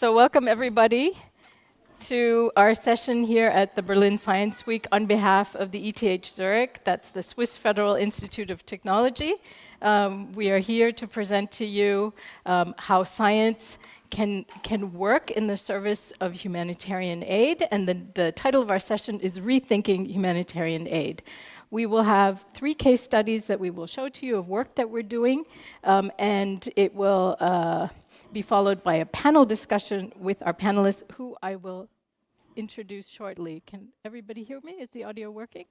So welcome everybody to our session here at the Berlin Science Week on behalf of the ETH Zürich, that's the Swiss Federal Institute of Technology. We are here to present to you how science can work in the service of humanitarian aid, and the title of our session is Rethinking Humanitarian Aid. We will have 3 case studies that we will show to you of work that we're doing, and it will be followed by a panel discussion with our panelists, who I will introduce shortly. Can everybody hear me? Is the audio working?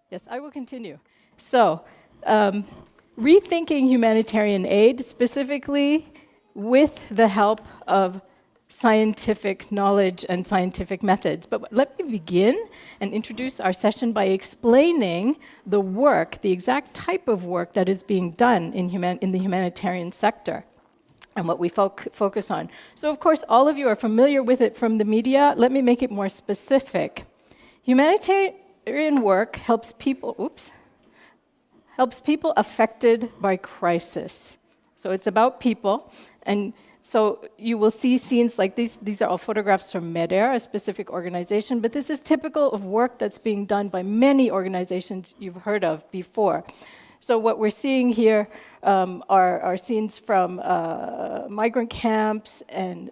Yes, I will continue. So, rethinking humanitarian aid, specifically with the help of scientific knowledge and scientific methods. But let me begin and introduce our session by explaining the work, the exact type of work that is being done in the humanitarian sector, and what we focus on. So, of course, all of you are familiar with it from the media. Let me make it more specific. Humanitarian work helps people affected by crisis. So it's about people, and so you will see scenes like these. These are all photographs from MEDER, a specific organization, but this is typical of work that's being done by many organizations you've heard of before. So what we're seeing here are scenes from migrant camps and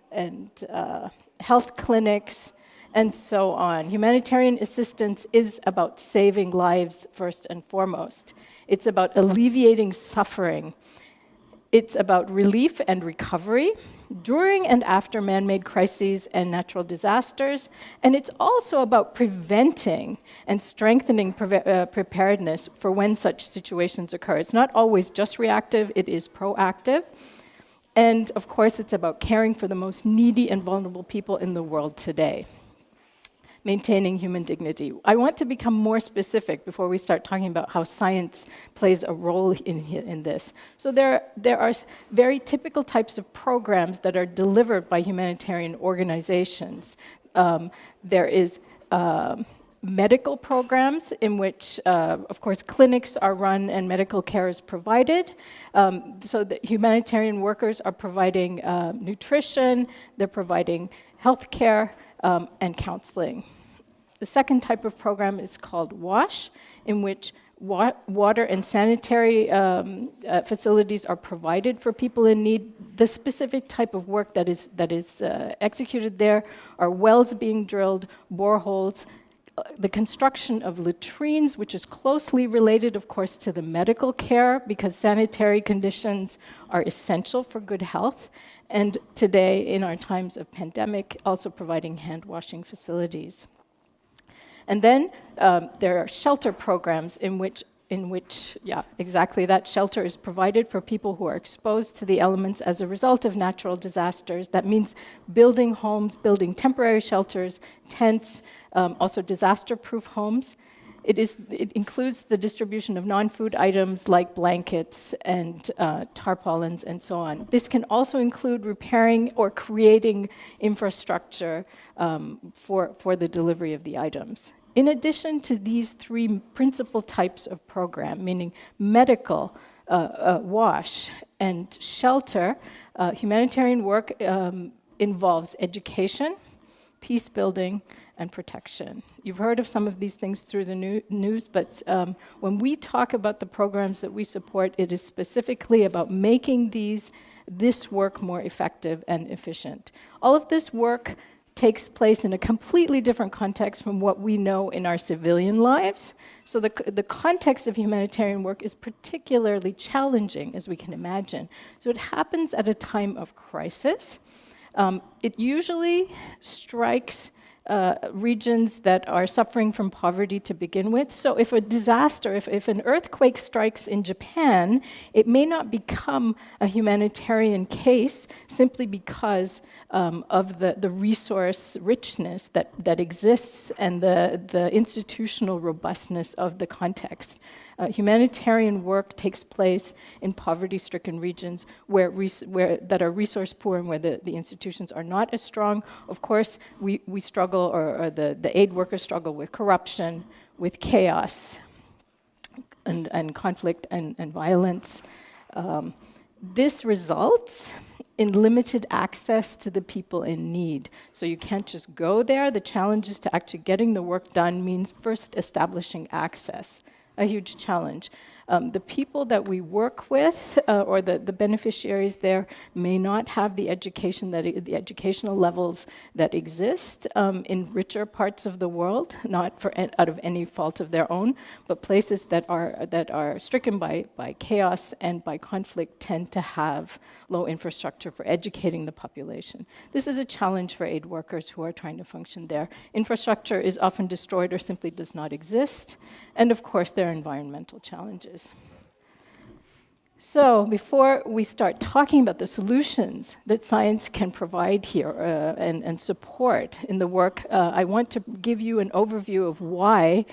health clinics and so on. Humanitarian assistance is about saving lives first and foremost. It's about alleviating suffering. It's about relief and recovery during and after man-made crises and natural disasters. And it's also about preventing and strengthening preparedness for when such situations occur. It's not always just reactive, it is proactive. And of course, it's about caring for the most needy and vulnerable people in the world today, maintaining human dignity. I want to become more specific before we start talking about how science plays a role in this. So there are very typical types of programs that are delivered by humanitarian organizations. There is medical programs in which, of course, clinics are run and medical care is provided. So the humanitarian workers are providing nutrition, they're providing health care, and counseling. The second type of program is called WASH, in which water and sanitary facilities are provided for people in need. The specific type of work that is executed there are wells being drilled, boreholes, the construction of latrines, which is closely related, of course, to the medical care, because sanitary conditions are essential for good health. And today, in our times of pandemic, also providing hand washing facilities. And then there are shelter programs in which exactly that shelter is provided for people who are exposed to the elements as a result of natural disasters. That means building homes, building temporary shelters, tents, also disaster-proof homes. It includes the distribution of non-food items like blankets and tarpaulins and so on. This can also include repairing or creating infrastructure for the delivery of the items. In addition to these 3 principal types of program, meaning medical, WASH, and shelter, humanitarian work involves education, peace building, and protection. You've heard of some of these things through the news, but when we talk about the programs that we support, it is specifically about making this work more effective and efficient. All of this work takes place in a completely different context from what we know in our civilian lives. So the context of humanitarian work is particularly challenging, as we can imagine. So it happens at a time of crisis. It usually strikes regions that are suffering from poverty to begin with. So if a disaster, if an earthquake strikes in Japan, it may not become a humanitarian case simply because of the resource richness that exists and the institutional robustness of the context. Humanitarian work takes place in poverty-stricken regions where that are resource poor and where the institutions are not as strong. Of course, we struggle, or the aid workers struggle with corruption, with chaos, and conflict and violence. This results in limited access to the people in need. So you can't just go there. The challenges to actually getting the work done means first establishing access, a huge challenge. The people that we work with, or the beneficiaries there, may not have the education the educational levels that exist in richer parts of the world, not out of any fault of their own, but places that are stricken by chaos and by conflict tend to have low infrastructure for educating the population. This is a challenge for aid workers who are trying to function there. Infrastructure is often destroyed or simply does not exist, and of course there are environmental challenges. So before we start talking about the solutions that science can provide here and support in the work, I want to give you an overview of why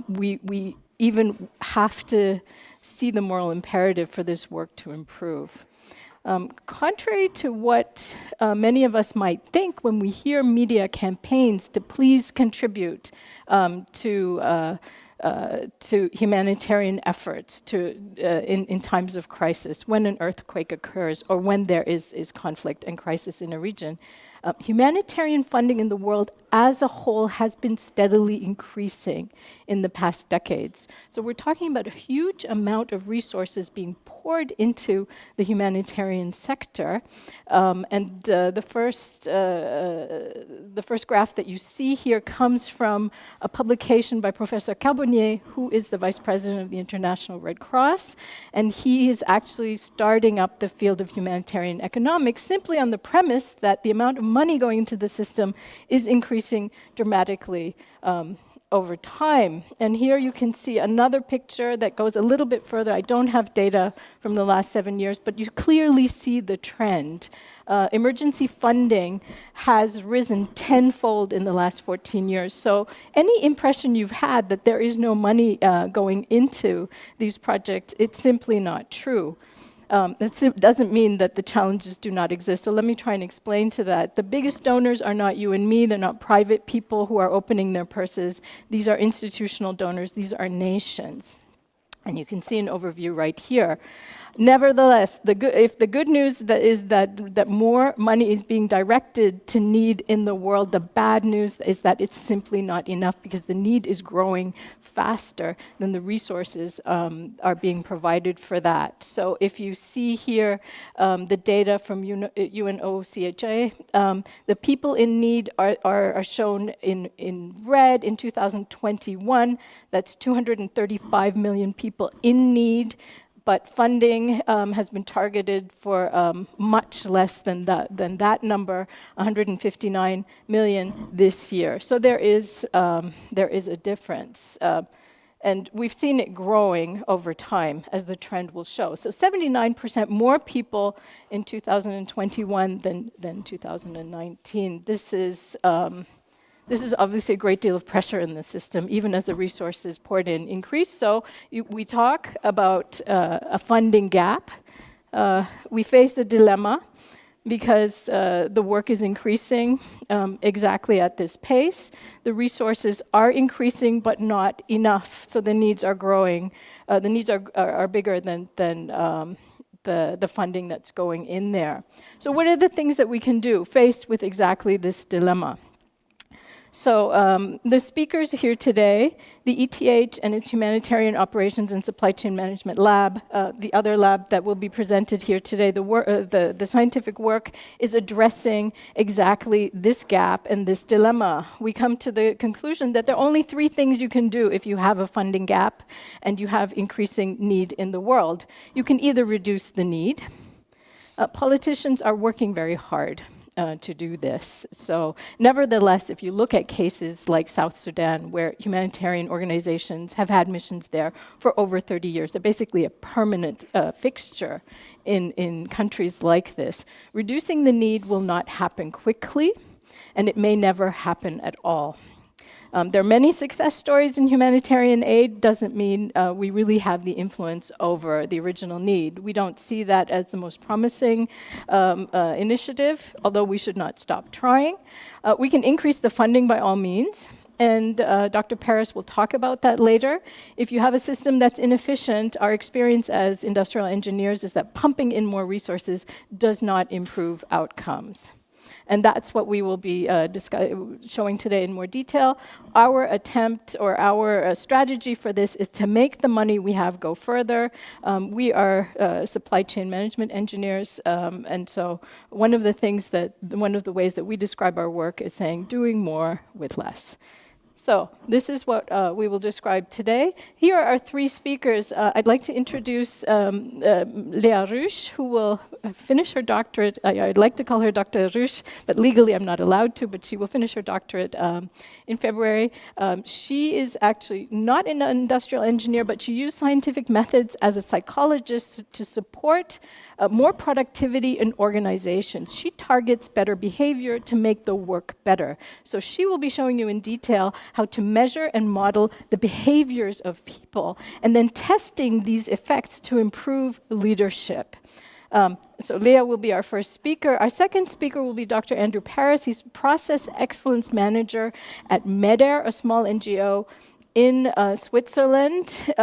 we even have to see the moral imperative for this work to improve. Contrary to what many of us might think when we hear media campaigns to please contribute to humanitarian efforts in times of crisis, when an earthquake occurs or when there is conflict and crisis in a region, humanitarian funding in the world as a whole has been steadily increasing in the past decades. So we're talking about a huge amount of resources being poured into the humanitarian sector. And the first graph that you see here comes from a publication by Professor Carbonnier, who is the vice president of the International Red Cross. And he is actually starting up the field of humanitarian economics simply on the premise that the amount of money going into the system is increasing dramatically over time. And here you can see another picture that goes a little bit further. I don't have data from the last 7 years, but you clearly see the trend. Emergency funding has risen tenfold in the last 14 years. So any impression you've had that there is no money going into these projects, it's simply not true. That doesn't mean that the challenges do not exist. So let me try and explain to that. The biggest donors are not you and me. They're not private people who are opening their purses. These are institutional donors. These are nations. And you can see an overview right here. Nevertheless, if the good news is that more money is being directed to need in the world, the bad news is that it's simply not enough because the need is growing faster than the resources are being provided for that. So if you see here the data from UNOCHA, the people in need are shown in red in 2021. That's 235 million people in need. But funding has been targeted for much less than that number, 159 million this year. So there is a difference. And we've seen it growing over time, as the trend will show. So 79% more people in 2021 than 2019. This is obviously a great deal of pressure in the system, even as the resources poured in increase. So we talk about a funding gap. We face a dilemma because the work is increasing exactly at this pace. The resources are increasing, but not enough. So the needs are growing. The needs are bigger than the funding that's going in there. So what are the things that we can do faced with exactly this dilemma? So the speakers here today, the ETH and its Humanitarian Operations and Supply Chain Management Lab, the other lab that will be presented here today, the scientific work is addressing exactly this gap and this dilemma. We come to the conclusion that there are only 3 things you can do if you have a funding gap and you have increasing need in the world. You can either reduce the need. Politicians are working very hard to do this. So nevertheless, if you look at cases like South Sudan, where humanitarian organizations have had missions there for over 30 years, they're basically a permanent fixture in countries like this. Reducing the need will not happen quickly, and it may never happen at all. There are many success stories in humanitarian aid. Doesn't mean we really have the influence over the original need. We don't see that as the most promising initiative, although we should not stop trying. We can increase the funding by all means. and Dr. Paris will talk about that later. If you have a system that's inefficient, our experience as industrial engineers is that pumping in more resources does not improve outcomes. And that's what we will be showing today in more detail. Our attempt or our strategy for this is to make the money we have go further. We are supply chain management engineers, and so one of the ways that we describe our work is saying doing more with less. So this is what we will describe today. Here are our three speakers. I'd like to introduce Lea Rusch, who will finish her doctorate. I'd like to call her Dr. Rusch, but legally I'm not allowed to, but she will finish her doctorate in February. She is actually not an industrial engineer, but she used scientific methods as a psychologist to support more productivity in organizations. She targets better behavior to make the work better. So she will be showing you in detail how to measure and model the behaviors of people, and then testing these effects to improve leadership. So Lea will be our first speaker. Our second speaker will be Dr. Andrew Paris. He's Process Excellence Manager at MEDAIR, a small NGO in Switzerland,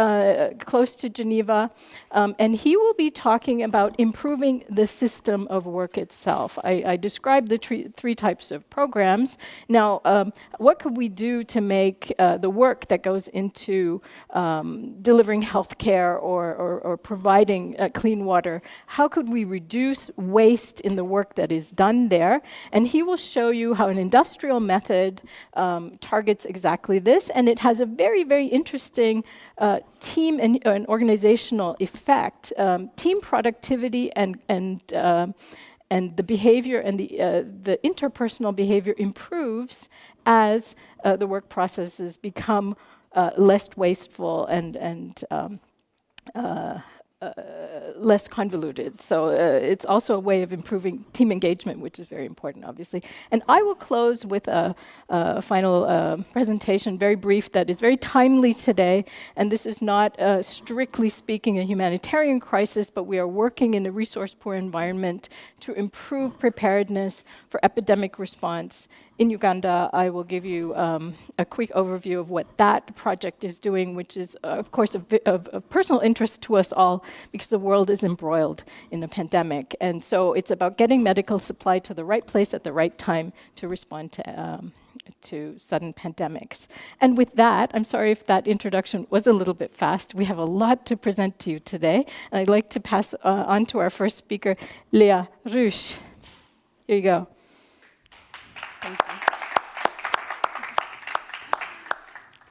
close to Geneva, and he will be talking about improving the system of work itself. I described the three types of programs. Now, what could we do to make the work that goes into delivering healthcare or providing clean water, how could we reduce waste in the work that is done there? And he will show you how an industrial method targets exactly this, and it has a very, very interesting team and organizational effect. Team productivity and the behavior and the interpersonal behavior improves as the work processes become less wasteful and less convoluted. So it's also a way of improving team engagement, which is very important, obviously. And I will close with a final presentation, very brief, that is very timely today. And this is not, strictly speaking, a humanitarian crisis, but we are working in a resource-poor environment to improve preparedness for epidemic response. In Uganda, I will give you a quick overview of what that project is doing, which is, of course, of personal interest to us all, because the world is embroiled in a pandemic. And so it's about getting medical supply to the right place at the right time to respond to sudden pandemics. And with that, I'm sorry if that introduction was a little bit fast. We have a lot to present to you today. And I'd like to pass on to our first speaker, Lea Rusch. Here you go. Thank you.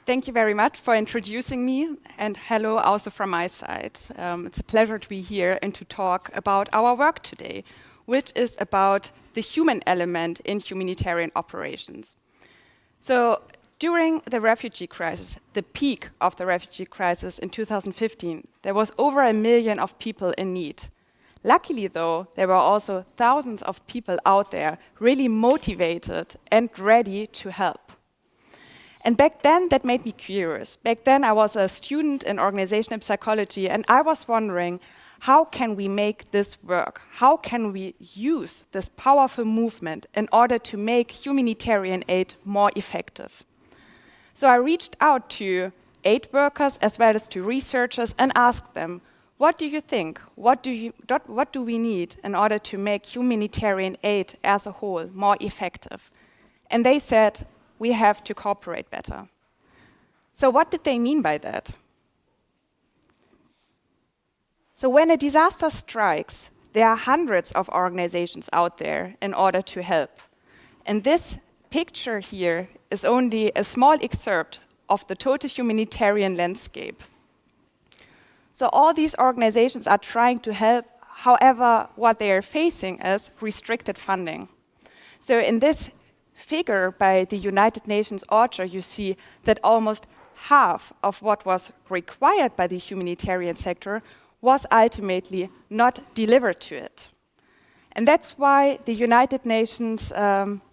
Thank you very much for introducing me, and hello also from my side. It's a pleasure to be here and to talk about our work today, which is about the human element in humanitarian operations. So during the refugee crisis, the peak of the refugee crisis in 2015, there was over 1 million of people in need. Luckily, though, there were also thousands of people out there really motivated and ready to help. And back then, that made me curious. Back then, I was a student in organizational psychology, and I was wondering, how can we make this work? How can we use this powerful movement in order to make humanitarian aid more effective? So I reached out to aid workers as well as to researchers and asked them, what do you think? What do we need in order to make humanitarian aid as a whole more effective? And they said, we have to cooperate better. So what did they mean by that? So when a disaster strikes, there are hundreds of organizations out there in order to help. And this picture here is only a small excerpt of the total humanitarian landscape. So all these organizations are trying to help, however, what they are facing is restricted funding. So in this figure by the United Nations OCHA, you see that almost half of what was required by the humanitarian sector was ultimately not delivered to it. And that's why the United Nations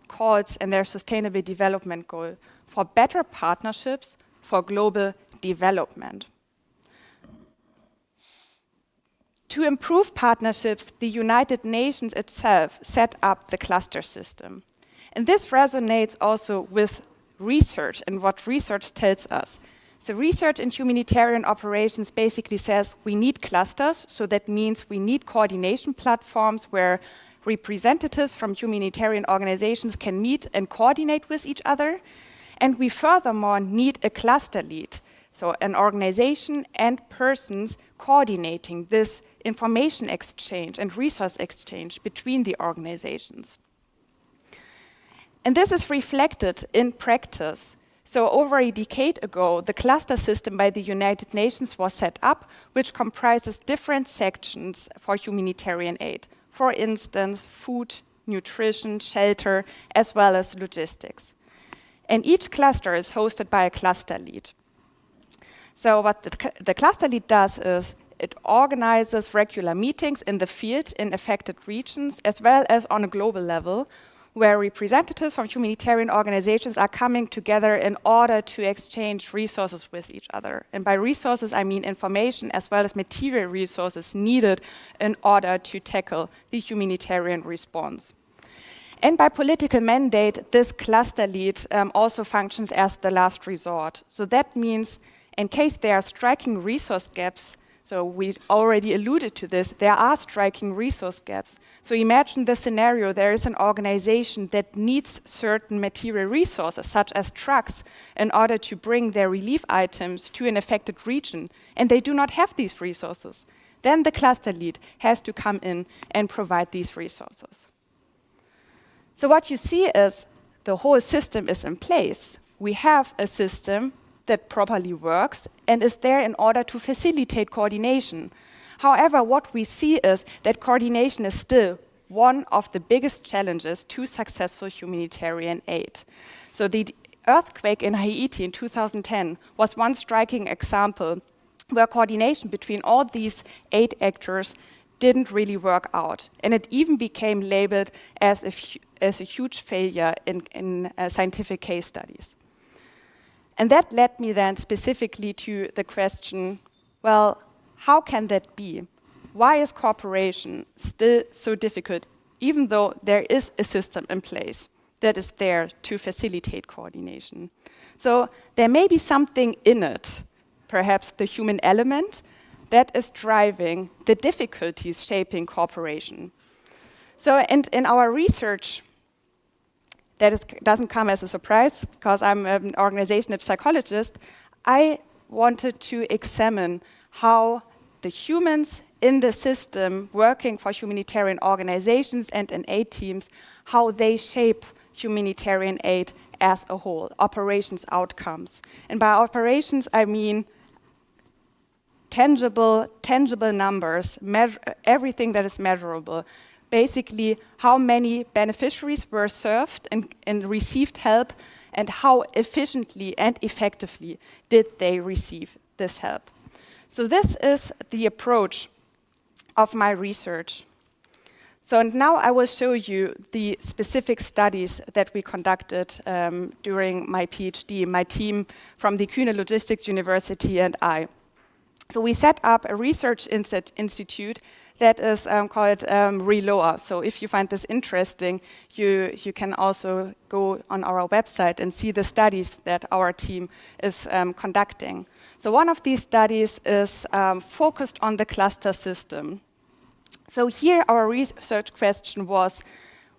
calls in their Sustainable Development Goal for better partnerships for global development. To improve partnerships, the United Nations itself set up the cluster system. And this resonates also with research and what research tells us. So research in humanitarian operations basically says we need clusters, so that means we need coordination platforms where representatives from humanitarian organizations can meet and coordinate with each other. And we furthermore need a cluster lead, so an organization and persons coordinating this information exchange and resource exchange between the organizations. And this is reflected in practice. So over a decade ago, the cluster system by the United Nations was set up, which comprises different sections for humanitarian aid. For instance, food, nutrition, shelter, as well as logistics. And each cluster is hosted by a cluster lead. So what the cluster lead does is it organizes regular meetings in the field in affected regions, as well as on a global level, where representatives from humanitarian organizations are coming together in order to exchange resources with each other. And by resources, I mean information as well as material resources needed in order to tackle the humanitarian response. And by political mandate, this cluster lead also functions as the last resort. So that means in case there are striking resource gaps, so we already alluded to this, there are striking resource gaps. So imagine the scenario, there is an organization that needs certain material resources, such as trucks, in order to bring their relief items to an affected region, and they do not have these resources. Then the cluster lead has to come in and provide these resources. So what you see is the whole system is in place. We have a system that properly works and is there in order to facilitate coordination. However, what we see is that coordination is still one of the biggest challenges to successful humanitarian aid. So the earthquake in Haiti in 2010 was one striking example where coordination between all these aid actors didn't really work out. And it even became labeled as a huge failure in scientific case studies. And that led me then specifically to the question, well, how can that be? Why is cooperation still so difficult, even though there is a system in place that is there to facilitate coordination? So there may be something in it, perhaps the human element, that is driving the difficulties shaping cooperation. So in our research, doesn't come as a surprise, because I'm an organizational psychologist, I wanted to examine how the humans in the system working for humanitarian organizations and in aid teams, how they shape humanitarian aid as a whole, operations outcomes. And by operations, I mean tangible numbers, everything that is measurable. Basically, how many beneficiaries were served and received help, and how efficiently and effectively did they receive this help. So this is the approach of my research. So now I will show you the specific studies that we conducted during my PhD, my team from the Kühne Logistics University and I. So we set up a research institute that is called Riloha. So if you find this interesting, you can also go on our website and see the studies that our team is conducting. So one of these studies is focused on the cluster system. So here our research question was,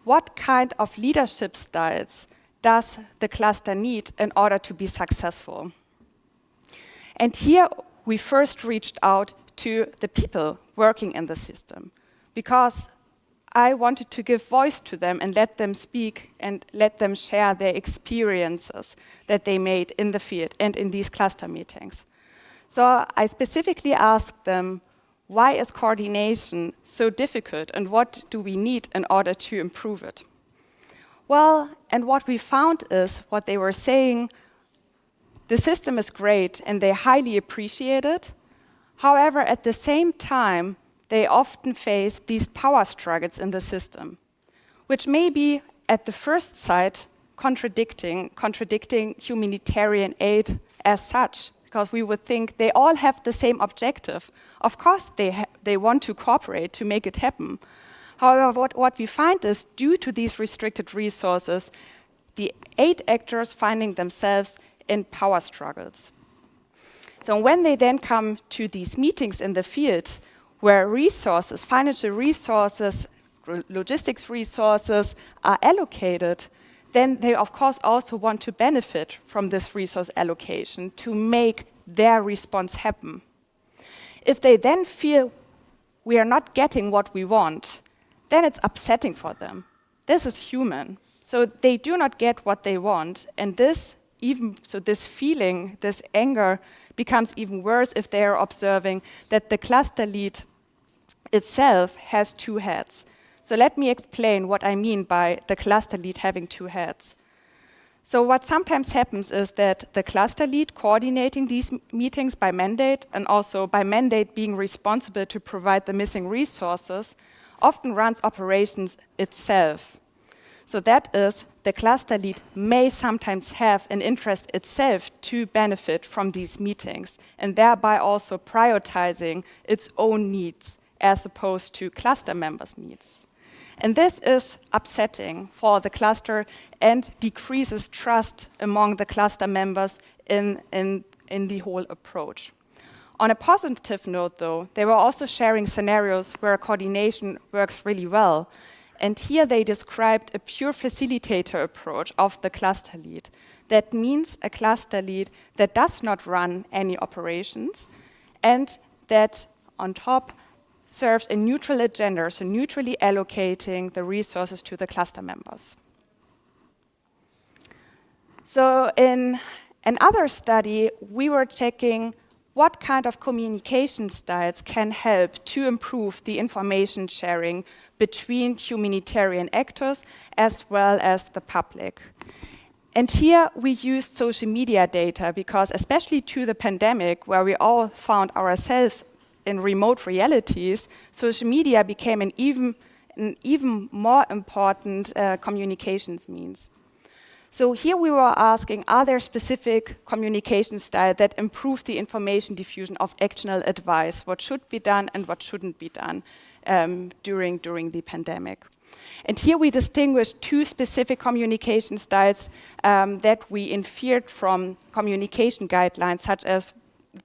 what kind of leadership styles does the cluster need in order to be successful? And here we first reached out to the people working in the system, because I wanted to give voice to them and let them speak and let them share their experiences that they made in the field and in these cluster meetings. So I specifically asked them, why is coordination so difficult and what do we need in order to improve it? Well, and what we found is what they were saying, the system is great and they highly appreciate it. However, at the same time, they often face these power struggles in the system, which may be at the first sight contradicting humanitarian aid as such, because we would think they all have the same objective. Of course, they want to cooperate to make it happen. However, what we find is, due to these restricted resources, the aid actors finding themselves in power struggles. So when they then come to these meetings in the field where resources, financial resources, logistics resources are allocated, then they of course also want to benefit from this resource allocation to make their response happen. If they then feel we are not getting what we want, then it's upsetting for them. This is human. So they do not get what they want, and this feeling, this anger, becomes even worse if they are observing that the cluster lead itself has two heads. So let me explain what I mean by the cluster lead having two heads. So what sometimes happens is that the cluster lead coordinating these meetings by mandate, and also by mandate being responsible to provide the missing resources, often runs operations itself. So that is, the cluster lead may sometimes have an interest itself to benefit from these meetings, and thereby also prioritizing its own needs as opposed to cluster members' needs. And this is upsetting for the cluster and decreases trust among the cluster members in the whole approach. On a positive note, though, they were also sharing scenarios where coordination works really well. And here they described a pure facilitator approach of the cluster lead. That means a cluster lead that does not run any operations and that on top serves a neutral agenda, so neutrally allocating the resources to the cluster members. So in another study, we were checking what kind of communication styles can help to improve the information sharing between humanitarian actors as well as the public. And here we used social media data because, especially to the pandemic, where we all found ourselves in remote realities, social media became an even more important communications means. So here we were asking, are there specific communication styles that improve the information diffusion of actionable advice, what should be done and what shouldn't be done during the pandemic? And here we distinguished two specific communication styles that we inferred from communication guidelines, such as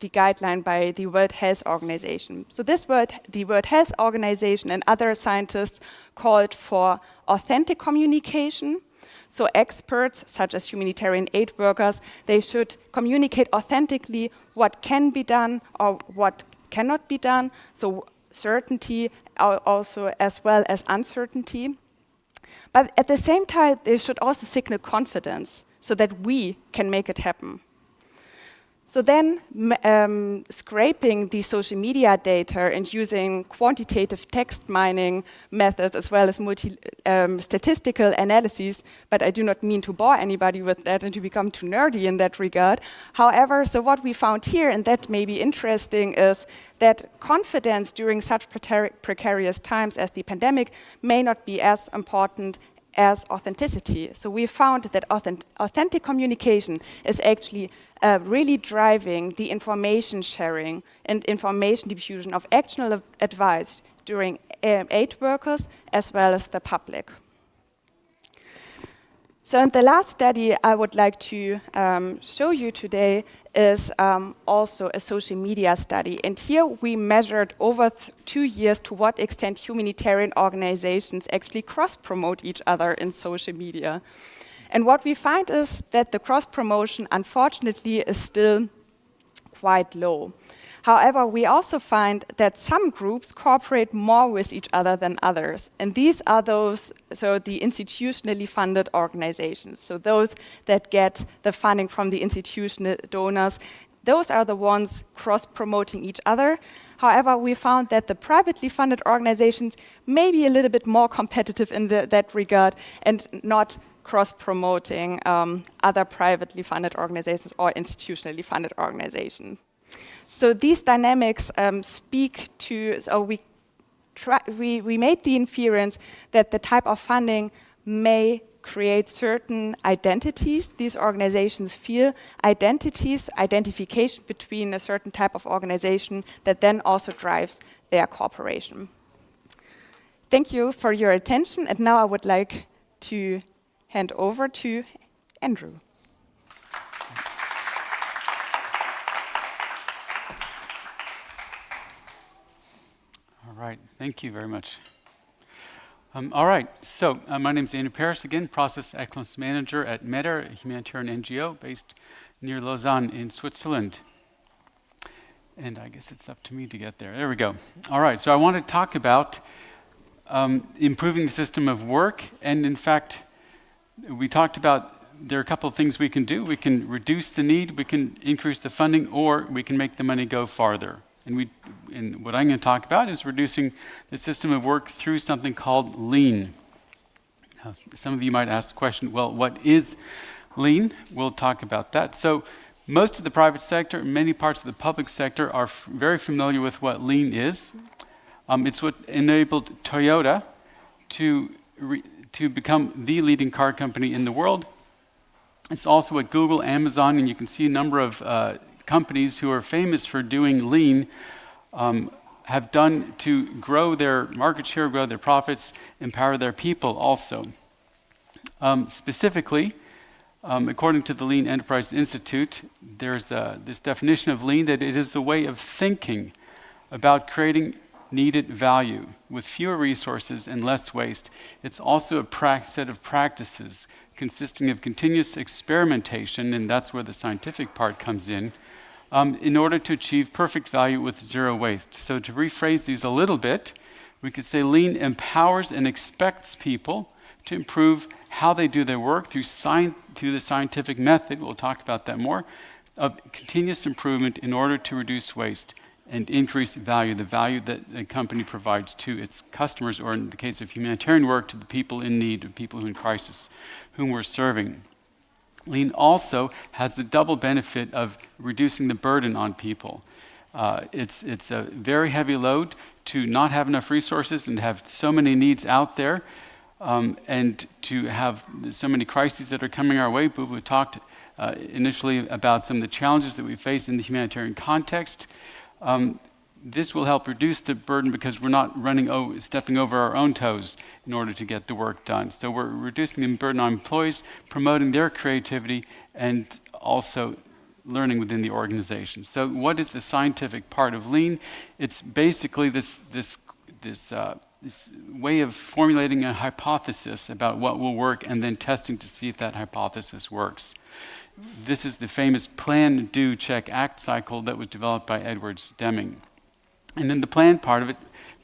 the guideline by the World Health Organization. So the World Health Organization and other scientists called for authentic communication. So experts, such as humanitarian aid workers, they should communicate authentically what can be done or what cannot be done. So certainty also as well as uncertainty. But at the same time, they should also signal confidence so that we can make it happen. So then scraping the social media data and using quantitative text mining methods as well as statistical analyses, but I do not mean to bore anybody with that and to become too nerdy in that regard. However, so what we found here, and that may be interesting, is that confidence during such precarious times as the pandemic may not be as important as authenticity. So we found that authentic communication is actually really driving the information sharing and information diffusion of actionable advice during aid workers as well as the public. So in the last study I would like to show you today is also a social media study. And here we measured over 2 years to what extent humanitarian organizations actually cross-promote each other in social media. And what we find is that the cross-promotion, unfortunately, is still quite low. However, we also find that some groups cooperate more with each other than others. And these are those, so the institutionally funded organizations. So those that get the funding from the institutional donors, those are the ones cross-promoting each other. However, we found that the privately funded organizations may be a little bit more competitive in that regard and not cross-promoting other privately funded organizations or institutionally funded organizations. So these dynamics speak to, so we made the inference that the type of funding may create certain identities. These organizations feel identification between a certain type of organization that then also drives their cooperation. Thank you for your attention, and now I would like to hand over to Andrew. All right, thank you very much. All right, so my name is Andrew Paris again, Process Excellence Manager at MEDER, a humanitarian NGO based near Lausanne in Switzerland. And I guess it's up to me to get there. There we go. All right, so I want to talk about improving the system of work. And in fact, we talked about there are a couple of things we can do. We can reduce the need, we can increase the funding, or we can make the money go farther. And what I'm going to talk about is reducing the system of work through something called lean. Now, some of you might ask the question, well, what is lean? We'll talk about that. So most of the private sector, many parts of the public sector are very familiar with what lean is. It's what enabled Toyota to become the leading car company in the world. It's also what Google, Amazon, and you can see a number of companies who are famous for doing lean have done to grow their market share, grow their profits, empower their people also. Specifically, according to the Lean Enterprise Institute, there's this definition of lean that it is a way of thinking about creating needed value with fewer resources and less waste. It's also a set of practices consisting of continuous experimentation, and that's where the scientific part comes in order to achieve perfect value with zero waste. So to rephrase these a little bit, we could say lean empowers and expects people to improve how they do their work through the scientific method, we'll talk about that more, of continuous improvement in order to reduce waste and increase value, the value that a company provides to its customers, or in the case of humanitarian work, to the people in need, or people who are in crisis, whom we're serving. Lean also has the double benefit of reducing the burden on people. It's a very heavy load to not have enough resources and to have so many needs out there, and to have so many crises that are coming our way. Bubu talked initially about some of the challenges that we face in the humanitarian context. This will help reduce the burden because we're not stepping over our own toes in order to get the work done. So we're reducing the burden on employees, promoting their creativity, and also learning within the organization. So what is the scientific part of lean? It's basically this way of formulating a hypothesis about what will work and then testing to see if that hypothesis works. This is the famous plan, do, check, act cycle that was developed by Edwards Deming. And in the plan part of it,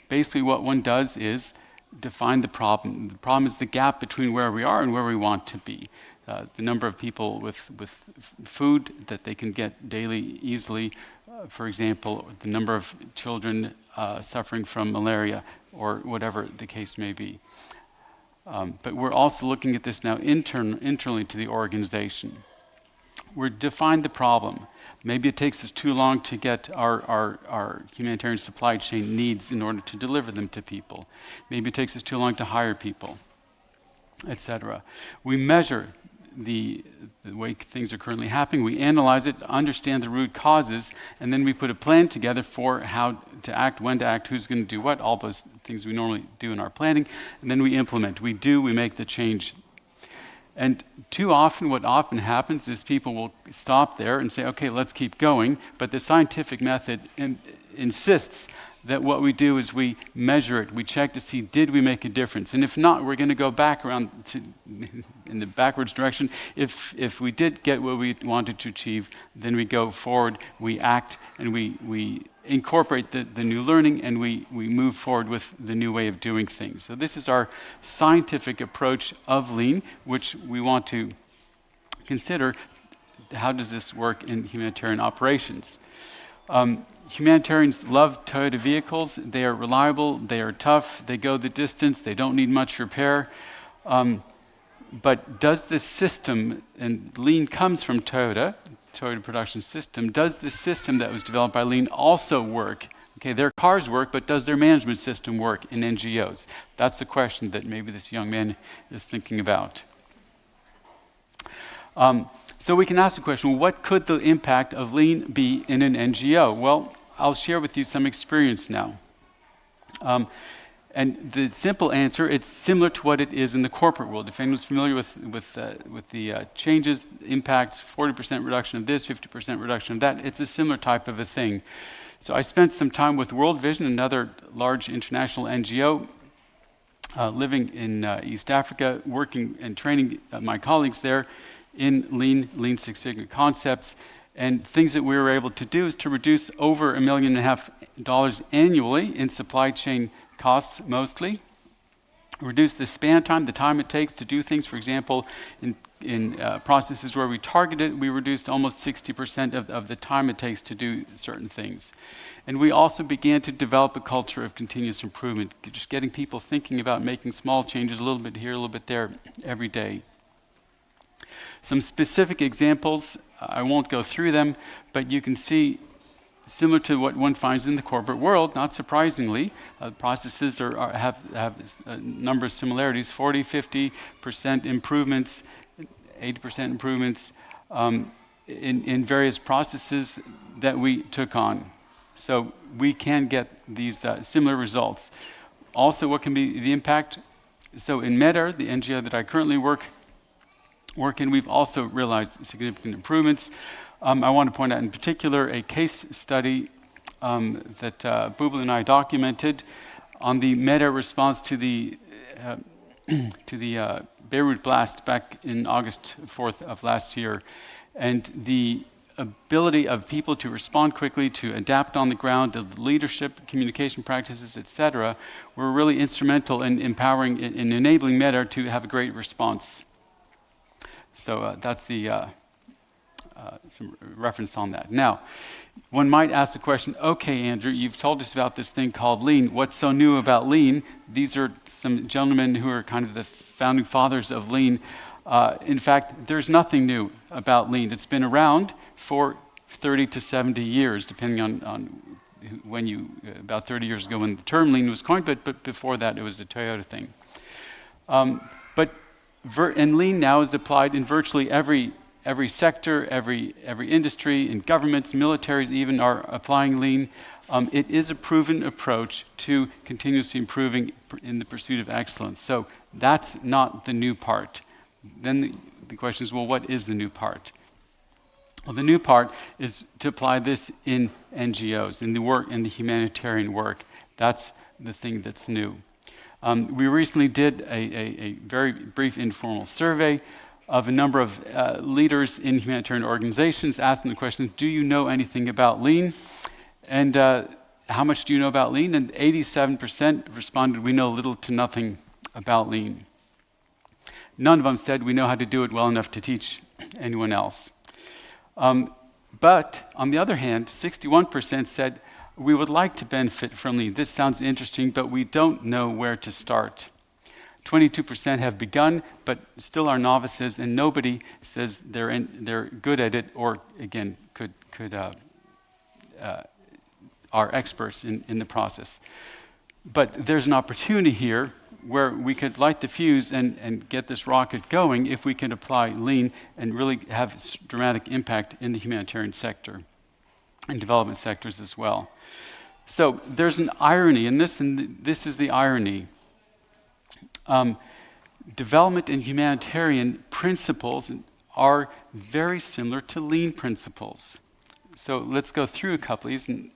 basically what one does is define the problem. The problem is the gap between where we are and where we want to be. The number of people with food that they can get daily easily, for example, the number of children suffering from malaria, or whatever the case may be. But we're also looking at this now internally to the organization. We define the problem. Maybe it takes us too long to get our humanitarian supply chain needs in order to deliver them to people. Maybe it takes us too long to hire people, etc. We measure the way things are currently happening. We analyze it, understand the root causes, and then we put a plan together for how to act, when to act, who's going to do what, all those things we normally do in our planning, and then we implement. We make the change. And too often, what often happens is people will stop there and say, okay, let's keep going, but the scientific method insists that what we do is we measure it, we check to see, did we make a difference? And if not, we're going to go back around in the backwards direction. If we did get what we wanted to achieve, then we go forward, we act, and we incorporate the new learning, and we move forward with the new way of doing things. So this is our scientific approach of lean, which we want to consider. How does this work in humanitarian operations? Humanitarians love Toyota vehicles. They are reliable, they are tough, they go the distance, they don't need much repair. But does this system, and lean comes from Toyota production system, does this system that was developed by lean also work? Okay, their cars work, but does their management system work in NGOs? That's the question that maybe this young man is thinking about. So we can ask the question, well, what could the impact of lean be in an NGO? Well, I'll share with you some experience now. And the simple answer, it's similar to what it is in the corporate world. If anyone's familiar with the changes, impacts, 40% reduction of this, 50% reduction of that, it's a similar type of a thing. So I spent some time with World Vision, another large international NGO, living in East Africa, working and training my colleagues there in Lean Six Sigma concepts. And things that we were able to do is to reduce over $1.5 million annually in supply chain costs mostly, reduce the span time, the time it takes to do things. For example, in processes where we targeted, we reduced almost 60% of the time it takes to do certain things. And we also began to develop a culture of continuous improvement, just getting people thinking about making small changes, a little bit here, a little bit there, every day. Some specific examples, I won't go through them, but you can see, similar to what one finds in the corporate world, not surprisingly, processes have a number of similarities, 40, 50% improvements, 80% improvements in various processes that we took on. So we can get these similar results. Also, what can be the impact? So in MEDER, the NGO that I currently work in, we've also realized significant improvements. I want to point out in particular a case study that Bubel and I documented on the MEDER response to the Beirut blast back in August 4th of last year. And the ability of people to respond quickly, to adapt on the ground, the leadership, communication practices, etc., were really instrumental in empowering, in enabling MEDER to have a great response. So that's some reference on that. Now, one might ask the question, okay, Andrew, you've told us about this thing called Lean. What's so new about Lean? These are some gentlemen who are kind of the founding fathers of Lean. In fact, there's nothing new about Lean. It's been around for 30 to 70 years, depending on when about 30 years ago when the term Lean was coined, but before that it was a Toyota thing. And Lean now is applied in virtually every sector, every industry, in governments, militaries even are applying Lean. It is a proven approach to continuously improving in the pursuit of excellence. So that's not the new part. Then the question is, well, what is the new part? Well, the new part is to apply this in NGOs, in the work, in the humanitarian work. That's the thing that's new. We recently did a very brief informal survey of a number of leaders in humanitarian organizations, asking the question, do you know anything about Lean? And how much do you know about Lean? And 87% responded, we know little to nothing about Lean. None of them said we know how to do it well enough to teach anyone else. But on the other hand, 61% said, we would like to benefit from Lean. This sounds interesting, but we don't know where to start. 22% have begun, but still are novices, and nobody says they're good at it, or again, are experts in the process. But there's an opportunity here where we could light the fuse and get this rocket going if we can apply Lean and really have dramatic impact in the humanitarian sector and development sectors as well. So there's an irony in this, and this is the irony. Development and humanitarian principles are very similar to Lean principles. So let's go through a couple of these, and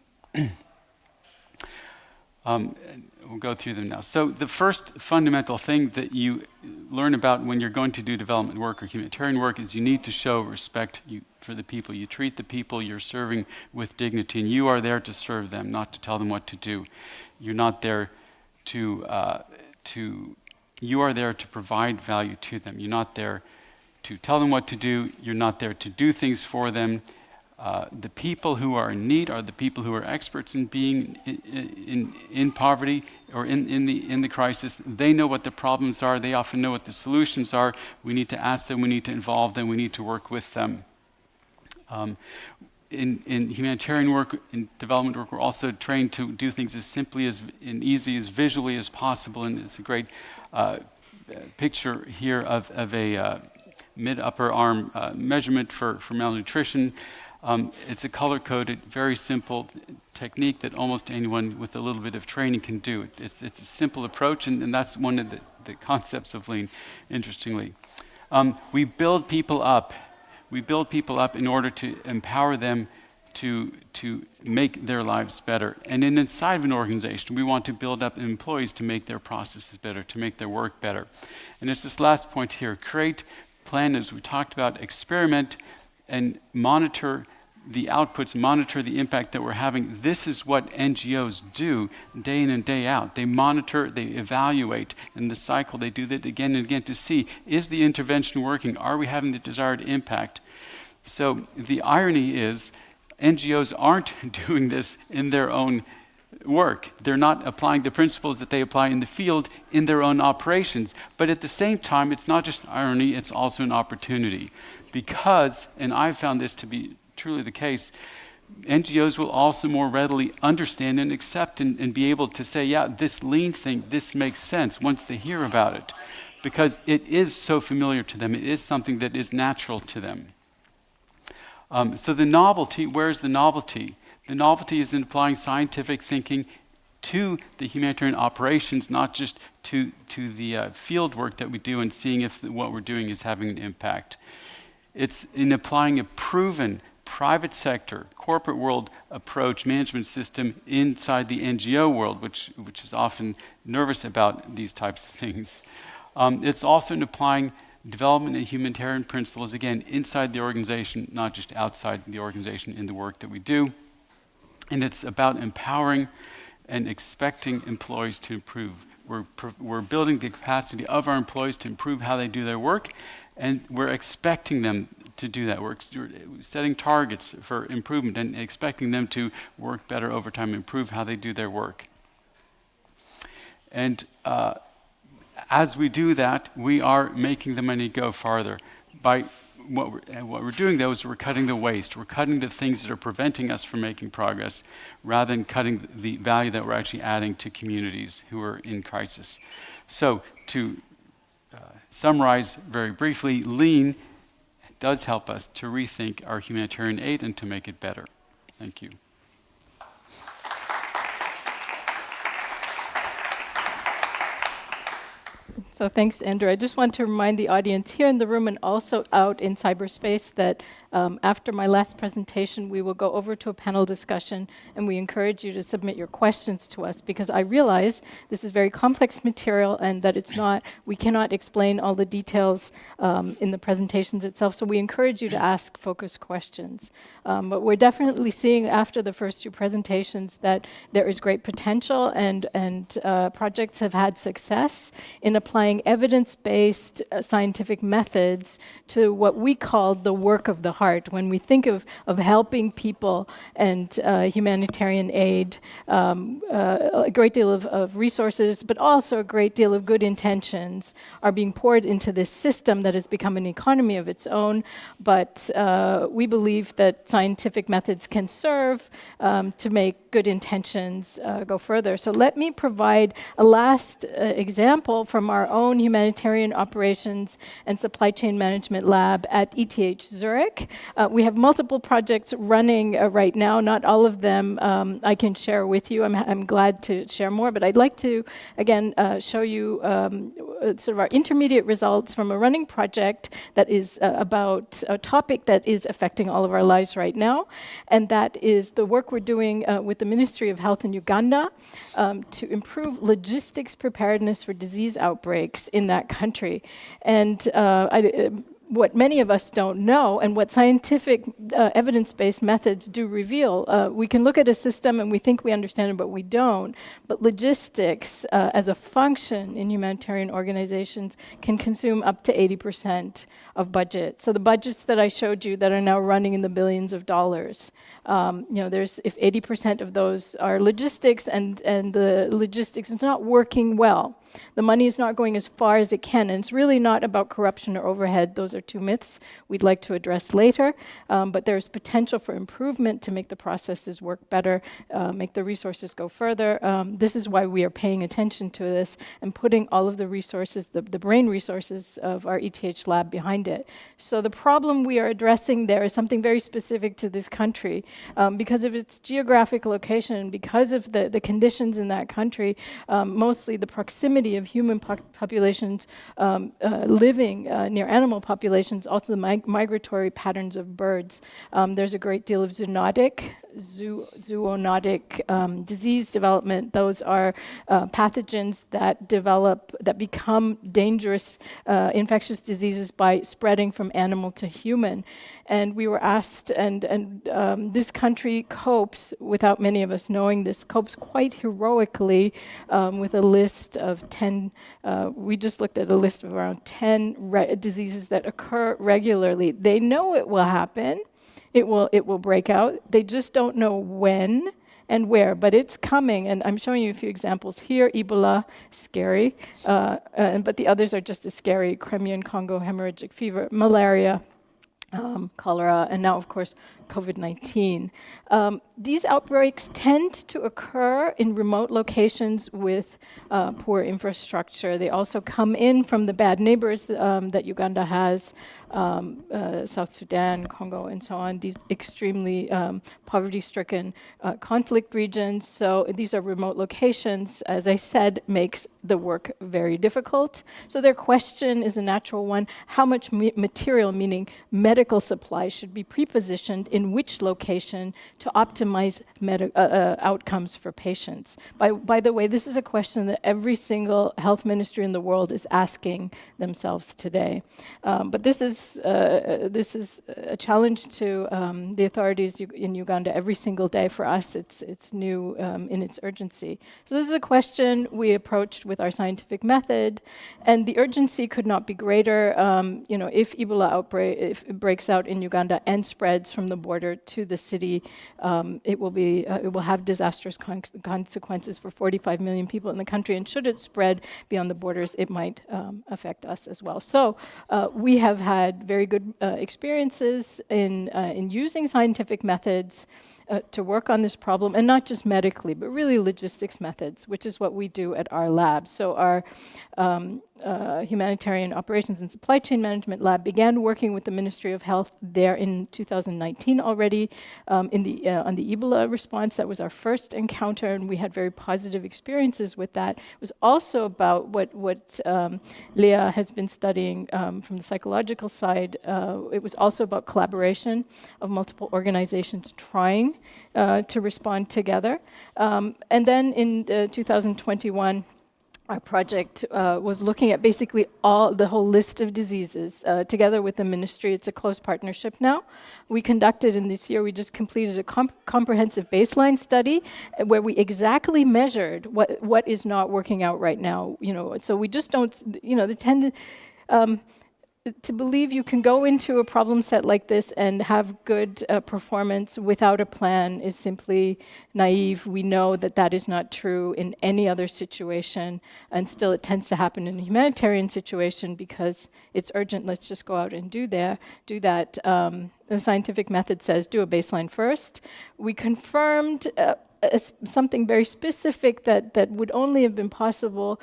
we'll go through them now. So the first fundamental thing that you learn about when you're going to do development work or humanitarian work is you need to show respect for the people. You treat the people you're serving with dignity, and you are there to serve them, not to tell them what to do. You're not there you are there to provide value to them. You're not there to tell them what to do. You're not there to do things for them. The people who are in need are the people who are experts in being in poverty or in the crisis. They know what the problems are. They often know what the solutions are. We need to ask them. We need to involve them. We need to work with them. In humanitarian work, in development work, we're also trained to do things as simply and easy as visually as possible. And it's a great picture here of a mid-upper arm measurement for malnutrition. It's a color-coded, very simple technique that almost anyone with a little bit of training can do. It's a simple approach, and that's one of the concepts of lean, interestingly. We build people up. We build people up in order to empower them to make their lives better. And inside of an organization, we want to build up employees to make their processes better, to make their work better. And it's this last point here: create, plan, as we talked about, experiment, and monitor the outputs, monitor the impact that we're having. This is what NGOs do day in and day out. They monitor, they evaluate, and the cycle, they do that again and again to see, is the intervention working? Are we having the desired impact? So the irony is, NGOs aren't doing this in their own work. They're not applying the principles that they apply in the field in their own operations. But at the same time, it's not just irony, it's also an opportunity. Because, and I've found this to be truly the case, NGOs will also more readily understand and accept and be able to say, yeah, this lean thing, this makes sense once they hear about it. Because it is so familiar to them. It is something that is natural to them. So the novelty, where's the novelty? The novelty is in applying scientific thinking to the humanitarian operations, not just to the field work that we do and seeing if what we're doing is having an impact. It's in applying a proven private sector, corporate world approach, management system inside the NGO world, which is often nervous about these types of things. It's also in applying development and humanitarian principles, again, inside the organization, not just outside the organization in the work that we do. And it's about empowering and expecting employees to improve. We're building the capacity of our employees to improve how they do their work, and we're expecting them to do that. We're setting targets for improvement and expecting them to work better over time, improve how they do their work. And as we do that, we are making the money go farther. By what we're doing, though, is we're cutting the waste. We're cutting the things that are preventing us from making progress, rather than cutting the value that we're actually adding to communities who are in crisis. So to summarize very briefly, lean does help us to rethink our humanitarian aid and to make it better. Thank you. So thanks, Andrew. I just want to remind the audience here in the room and also out in cyberspace that after my last presentation, we will go over to a panel discussion, and we encourage you to submit your questions to us, because I realize this is very complex material and that we cannot explain all the details in the presentations itself, so we encourage you to ask focused questions. But we're definitely seeing after the first two presentations that there is great potential, and projects have had success in applying evidence-based scientific methods to what we call the work of the heart. When we think of helping people and humanitarian aid, a great deal of resources, but also a great deal of good intentions are being poured into this system that has become an economy of its own. But we believe that scientific methods can serve to make good intentions go further. So let me provide a last example from our own humanitarian operations and supply chain management lab at ETH Zürich. We have multiple projects running right now. Not all of them I can share with you. I'm glad to share more, but I'd like to, again, show you sort of our intermediate results from a running project that is about a topic that is affecting all of our lives right now, and that is the work we're doing with the Ministry of Health in Uganda to improve logistics preparedness for disease outbreaks in that country. And what many of us don't know, and what scientific evidence-based methods do reveal, we can look at a system and we think we understand it, but we don't. But logistics as a function in humanitarian organizations can consume up to 80% of budget. So the budgets that I showed you that are now running in the billions of dollars, if 80% of those are logistics and the logistics is not working well, the money is not going as far as it can, and it's really not about corruption or overhead. Those are two myths we'd like to address later, but there's potential for improvement to make the processes work better, make the resources go further. This is why we are paying attention to this and putting all of the resources, the brain resources of our ETH lab behind behind it. So the problem we are addressing there is something very specific to this country. Because of its geographic location, because of the conditions in that country, mostly the proximity of human populations living near animal populations, also the migratory patterns of birds. There's a great deal of zoonotic disease development. Those are pathogens that become dangerous infectious diseases by spreading from animal to human. And we were asked, and this country copes, without many of us knowing this, copes quite heroically with a list of 10, we just looked at a list of around 10 diseases that occur regularly. They know it will happen. It will break out. They just don't know when and where, but it's coming. And I'm showing you a few examples here. Ebola, scary, but the others are just as scary. Crimean Congo hemorrhagic fever, malaria, cholera, and now, of course, COVID-19. These outbreaks tend to occur in remote locations with poor infrastructure. They also come in from the bad neighbors that Uganda has, South Sudan, Congo, and so on, these extremely poverty-stricken conflict regions. So these are remote locations, as I said, makes the work very difficult. So their question is a natural one: how much material, meaning medical supplies, should be pre-positioned in which location to optimize outcomes for patients? By the way, this is a question that every single health ministry in the world is asking themselves today. But this is a challenge to the authorities in Uganda every single day. For us, it's new in its urgency. So this is a question we approached with our scientific method, and the urgency could not be greater. If Ebola if it breaks out in Uganda and spreads from the border to the city, it will have disastrous consequences for 45 million people in the country. And should it spread beyond the borders, it might affect us as well. So we have had very good experiences in using scientific methods to work on this problem, and not just medically, but really logistics methods, which is what we do at our lab. So our Humanitarian Operations and Supply Chain Management Lab began working with the Ministry of Health there in 2019 already on the Ebola response. That was our first encounter, and we had very positive experiences with that. It was also about what Leah has been studying from the psychological side. It was also about collaboration of multiple organizations trying to respond together. And then in 2021, our project was looking at basically the whole list of diseases together with the ministry. It's a close partnership now. We conducted in this year, we just completed a comprehensive baseline study where we exactly measured what is not working out right now. So we just don't, to believe you can go into a problem set like this and have good performance without a plan is simply naive. We know that is not true in any other situation, and still it tends to happen in a humanitarian situation because it's urgent. Let's just go out and do that. The scientific method says do a baseline first. We confirmed something very specific that would only have been possible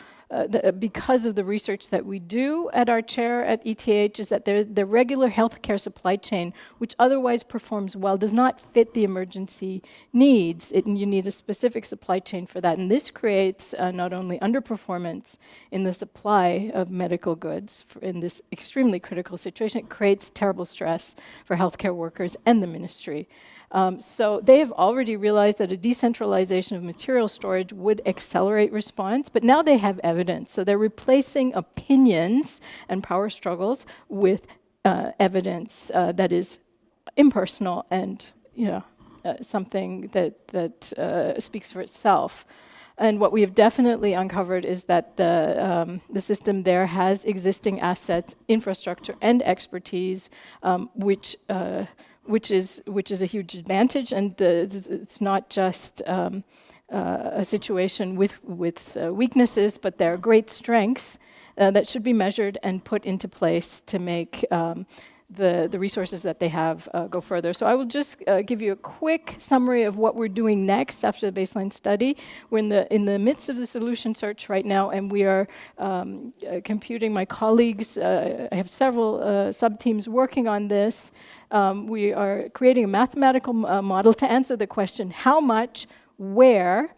because of the research that we do at our chair at ETH, is that the regular healthcare supply chain, which otherwise performs well, does not fit the emergency needs. You need a specific supply chain for that. And this creates not only underperformance in the supply of medical goods in this extremely critical situation, it creates terrible stress for healthcare workers and the ministry. So they have already realized that a decentralization of material storage would accelerate response, but now they have evidence. So they're replacing opinions and power struggles with evidence that is impersonal and something that speaks for itself. And what we have definitely uncovered is that the system there has existing assets, infrastructure, and expertise, which is a huge advantage, and it's not just a situation with weaknesses, but there are great strengths that should be measured and put into place to make the resources that they have go further. So I will just give you a quick summary of what we're doing next after the baseline study. We're in the midst of the solution search right now, and we are computing. My colleagues, I have several sub-teams working on this. We are creating a mathematical model to answer the question, how much, where,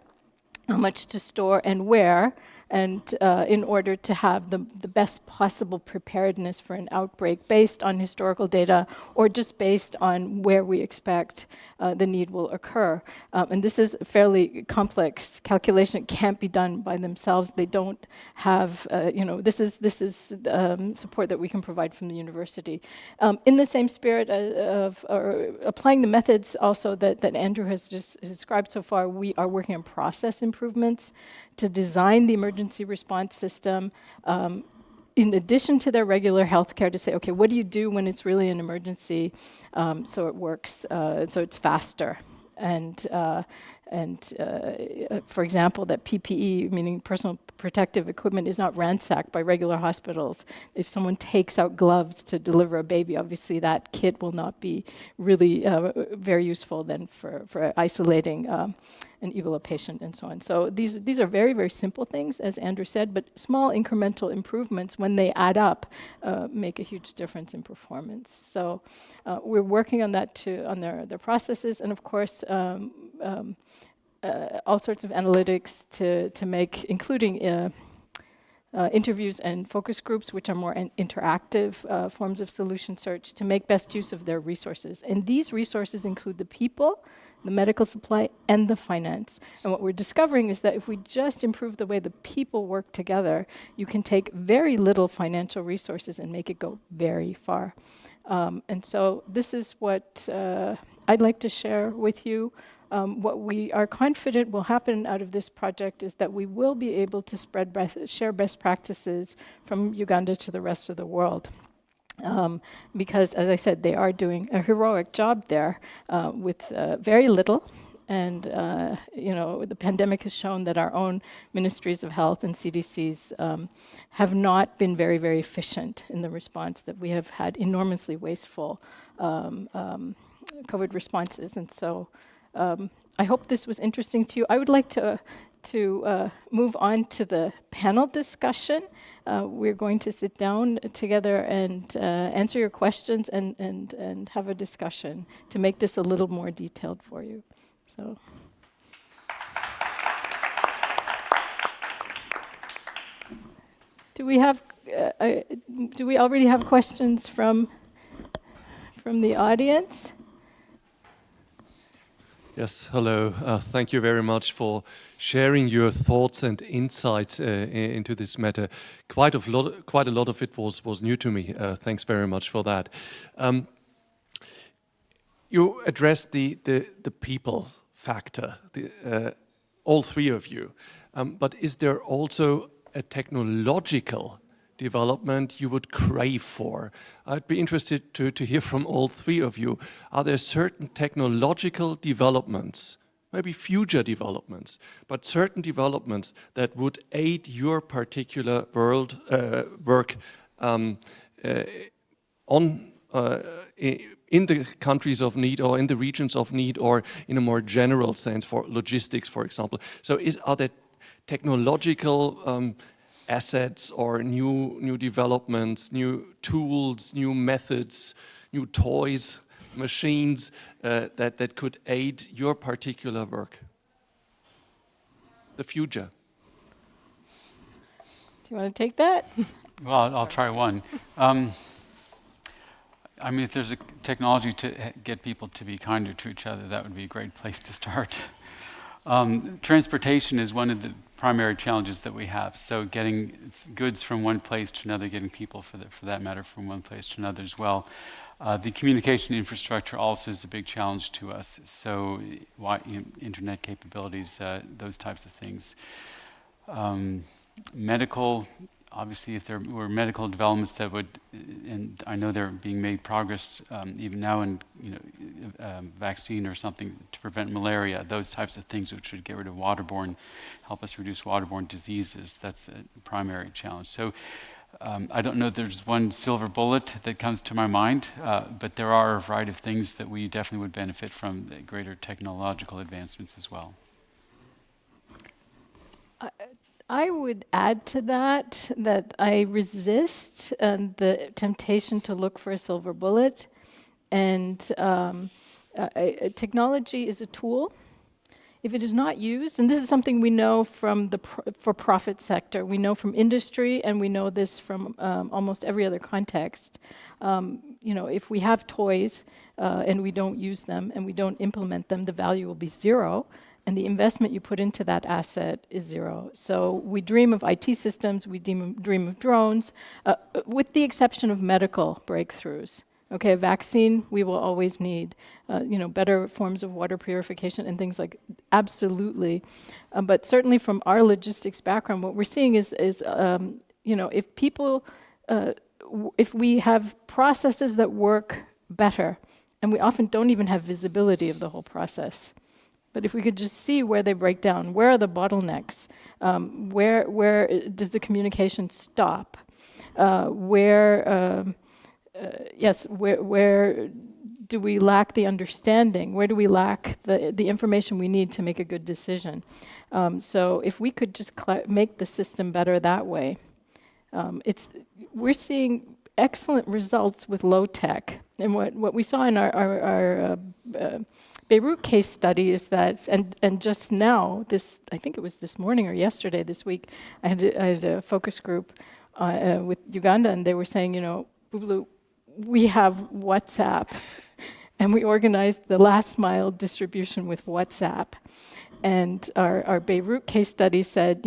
how much to store and where, and in order to have the best possible preparedness for an outbreak based on historical data or just based on where we expect the need will occur. And this is a fairly complex calculation. It can't be done by themselves. They don't have, this is support that we can provide from the university. In the same spirit of applying the methods also that Andrew has just described so far, we are working on process improvements to design the emergency response system in addition to their regular healthcare, to say, okay, what do you do when it's really an emergency so it works, so it's faster. And for example, that PPE, meaning personal protective equipment, is not ransacked by regular hospitals. If someone takes out gloves to deliver a baby, obviously that kit will not be really very useful then for isolating an Ebola patient and so on. So these are very, very simple things, as Andrew said, but small incremental improvements, when they add up, make a huge difference in performance. So we're working on that on their processes, and of course, all sorts of analytics to make, including interviews and focus groups, which are more interactive forms of solution search, to make best use of their resources. And these resources include the people, the medical supply, and the finance. And what we're discovering is that if we just improve the way the people work together, you can take very little financial resources and make it go very far. And so this is what I'd like to share with you. What we are confident will happen out of this project is that we will be able to share best practices from Uganda to the rest of the world. Because, as I said, they are doing a heroic job there with very little. And, the pandemic has shown that our own ministries of health and CDCs have not been very, very efficient in the response, that we have had enormously wasteful COVID responses. And so I hope this was interesting to you. I would like to move on to the panel discussion. We're going to sit down together and answer your questions and have a discussion to make this a little more detailed for you. So. Do we already have questions from the audience? Yes, hello. Thank you very much for sharing your thoughts and insights into this matter. Quite a lot of it was new to me. Thanks very much for that. You addressed the people factor, all three of you. But is there also a technological development you would crave for? I'd be interested to hear from all three of you. Are there certain technological developments, maybe future developments, but certain developments that would aid your particular work in the countries of need or in the regions of need, or in a more general sense for logistics, for example? So are there technological assets or new developments, new tools, new methods, new toys, machines that could aid your particular work? The future. Do you want to take that? Well, I'll try one. I mean, if there's a technology to get people to be kinder to each other, that would be a great place to start. Transportation is one of the primary challenges that we have. So getting goods from one place to another, getting people, for that matter, from one place to another as well. The communication infrastructure also is a big challenge to us. So internet capabilities, those types of things. Medical, obviously, if there were medical developments that would, and I know they're being made progress even now in vaccine or something to prevent malaria, those types of things which would get rid of help us reduce waterborne diseases. That's a primary challenge. So I don't know if there's one silver bullet that comes to my mind, but there are a variety of things that we definitely would benefit from the greater technological advancements as well. I would add to that I resist the temptation to look for a silver bullet, and technology is a tool. If it is not used, and this is something we know from the for-profit sector, we know from industry, and we know this from almost every other context. If we have toys and we don't use them and we don't implement them, the value will be zero. And the investment you put into that asset is zero. So we dream of IT systems, we dream of drones, with the exception of medical breakthroughs. Okay, a vaccine we will always need, better forms of water purification and things like absolutely. But certainly from our logistics background, what we're seeing is if people, if we have processes that work better, and we often don't even have visibility of the whole process. But if we could just see where they break down, where are the bottlenecks? Where does the communication stop? Where do we lack the understanding? Where do we lack the information we need to make a good decision? So if we could just make the system better that way, we're seeing excellent results with low tech. And what we saw in our Beirut case study is that, and just now, I think it was this morning or yesterday, this week, I had a focus group with Uganda, and they were saying, Bubulu, we have WhatsApp, and we organized the last mile distribution with WhatsApp. And our Beirut case study said,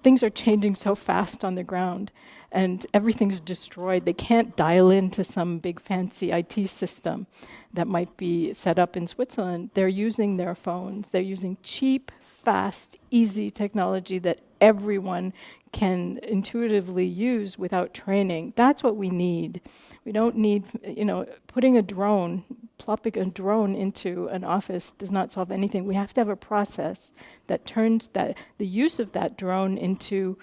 things are changing so fast on the ground, and everything's destroyed. They can't dial into some big fancy IT system that might be set up in Switzerland. They're using their phones. They're using cheap, fast, easy technology that everyone can intuitively use without training. That's what we need. We don't need, plopping a drone into an office does not solve anything. We have to have a process that turns the use of that drone into,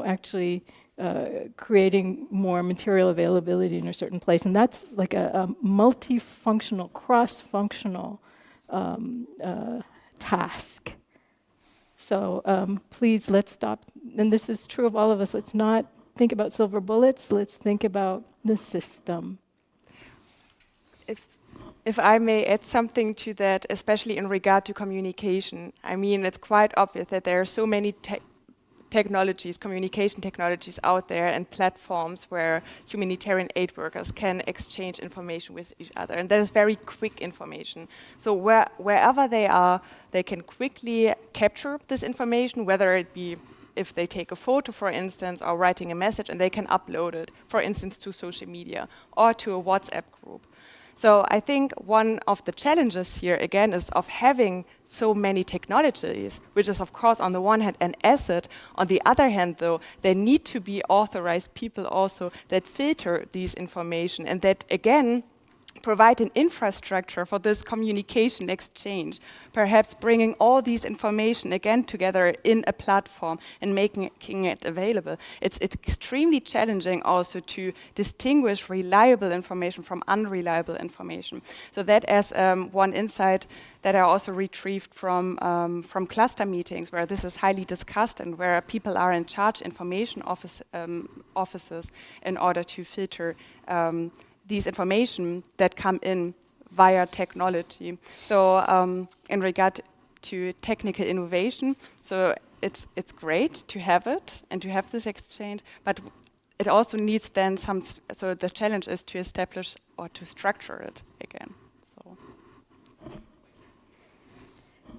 actually creating more material availability in a certain place. And that's like a multifunctional, cross-functional task. So please, let's stop. And this is true of all of us. Let's not think about silver bullets. Let's think about the system. If I may add something to that, especially in regard to communication. I mean, it's quite obvious that there are so many communication technologies out there and platforms where humanitarian aid workers can exchange information with each other. And that is very quick information. So wherever they are, they can quickly capture this information, whether it be if they take a photo, for instance, or writing a message, and they can upload it, for instance, to social media or to a WhatsApp group. So I think one of the challenges here, again, is of having so many technologies, which is, of course, on the one hand, an asset. On the other hand, though, there need to be authorized people also that filter these information and that, again, provide an infrastructure for this communication exchange, perhaps bringing all these information again together in a platform and making it available. It's extremely challenging also to distinguish reliable information from unreliable information. So that as one insight that I also retrieved from cluster meetings where this is highly discussed and where people are in charge information offices in order to filter these information that come in via technology. So in regard to technical innovation, so it's great to have it and to have this exchange, but it also needs then so the challenge is to establish or to structure it again. So.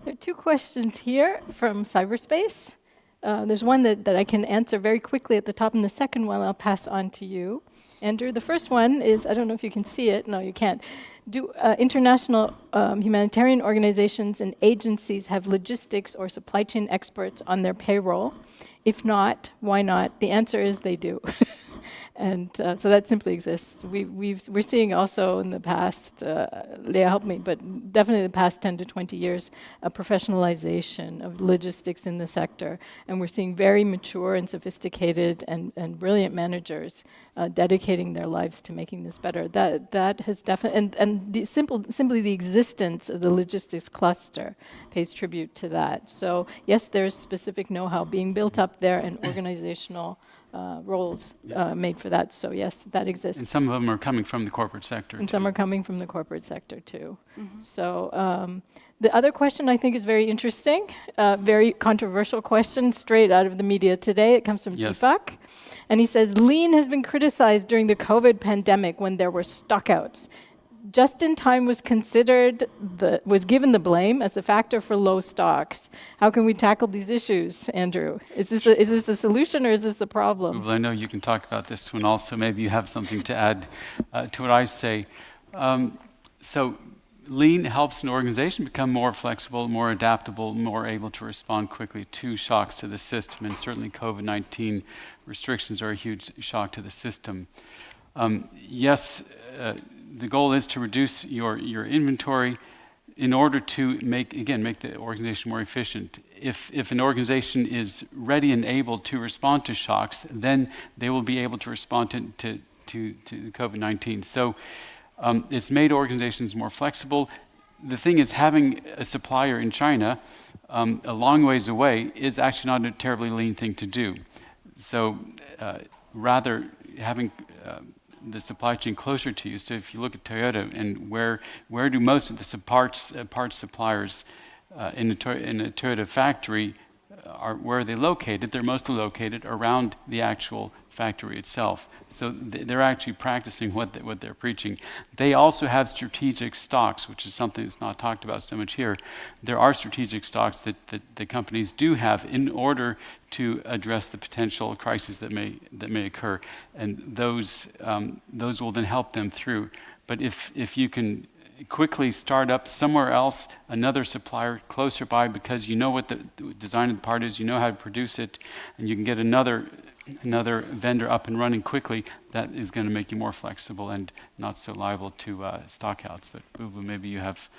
There are two questions here from cyberspace. There's one that I can answer very quickly at the top, and the second one I'll pass on to you, Andrew. The first one is, I don't know if you can see it. No, you can't. Do international humanitarian organizations and agencies have logistics or supply chain experts on their payroll? If not, why not? The answer is they do. And so that simply exists. We're seeing also in the past, Leah helped me, but definitely the past 10 to 20 years, a professionalization of logistics in the sector. And we're seeing very mature and sophisticated and brilliant managers dedicating their lives to making this better. That has definitely, and the simply the existence of the logistics cluster pays tribute to that. So yes, there's specific know-how being built up there and organizational roles made for that. So yes, that exists. And some of them are coming from the corporate sector. And some are coming from the corporate sector too. So the other question I think is very interesting, very controversial question straight out of the media today. It comes from Deepak. And he says, lean has been criticized during the COVID pandemic when there were stockouts. Just in time was given the blame as the factor for low stocks. How can we tackle these issues, Andrew? Is this a solution or is this the problem? Well, I know you can talk about this one also. Maybe you have something to add to what I say. So lean helps an organization become more flexible, more adaptable, more able to respond quickly to shocks to the system. And certainly COVID-19 restrictions are a huge shock to the system. Yes, the goal is to reduce your inventory in order to make the organization more efficient. If an organization is ready and able to respond to shocks, then they will be able to respond to COVID-19. So it's made organizations more flexible. The thing is, having a supplier in China a long ways away is actually not a terribly lean thing to do. So rather having the supply chain closer to you. So if you look at Toyota and where do most of the parts suppliers in a Toyota factory where are they located? They're mostly located around the actual factory itself. So they're actually practicing what they're preaching. They also have strategic stocks, which is something that's not talked about so much here. There are strategic stocks that the companies do have in order to address the potential crises that may occur, and those will then help them through. But if you can quickly start up somewhere else, another supplier closer by, because you know what the design of the part is, you know how to produce it, and you can get another vendor up and running quickly, that is going to make you more flexible and not so liable to stockouts. But Bubu, maybe you have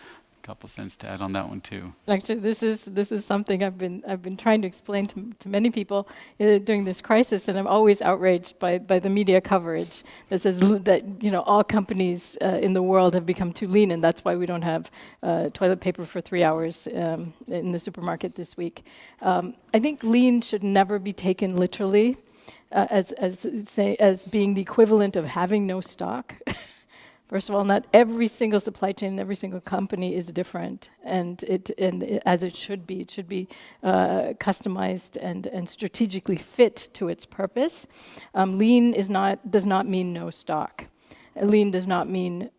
a couple cents to add on that one too. Actually, this is something I've been trying to explain to many people during this crisis, and I'm always outraged by the media coverage that says that all companies in the world have become too lean, and that's why we don't have toilet paper for 3 hours in the supermarket this week. I think lean should never be taken literally as being the equivalent of having no stock. First of all, not every single supply chain, every single company is different, and as it should be. It should be customized and strategically fit to its purpose. Lean does not mean no stock. Lean does not mean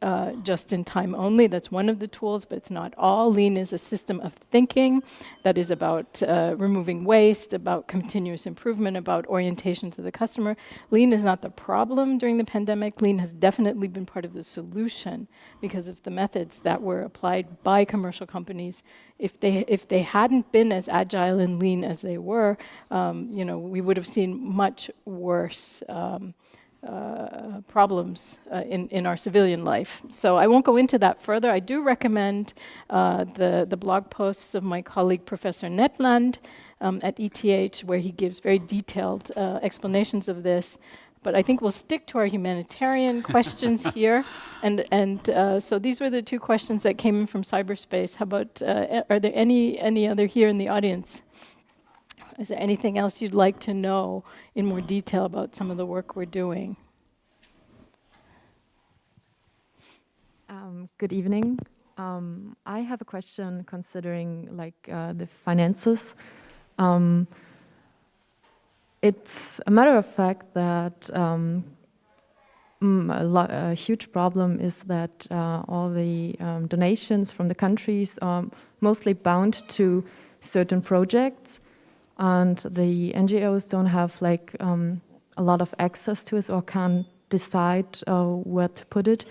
just in time only. That's one of the tools, but it's not all. Lean is a system of thinking that is about removing waste, about continuous improvement, about orientation to the customer. Lean is not the problem during the pandemic. Lean has definitely been part of the solution because of the methods that were applied by commercial companies. If they hadn't been as agile and lean as they were, we would have seen much worse problems in our civilian life. So I won't go into that further. I do recommend the blog posts of my colleague Professor Netland at ETH, where he gives very detailed explanations of this. But I think we'll stick to our humanitarian questions here. And so these were the two questions that came in from cyberspace. How about, are there any other here in the audience? Is there anything else you'd like to know in more detail about some of the work we're doing? Good evening. I have a question considering the finances. It's a matter of fact that a huge problem is that all the donations from the countries are mostly bound to certain projects, and the NGOs don't have a lot of access to it or can't decide where to put it.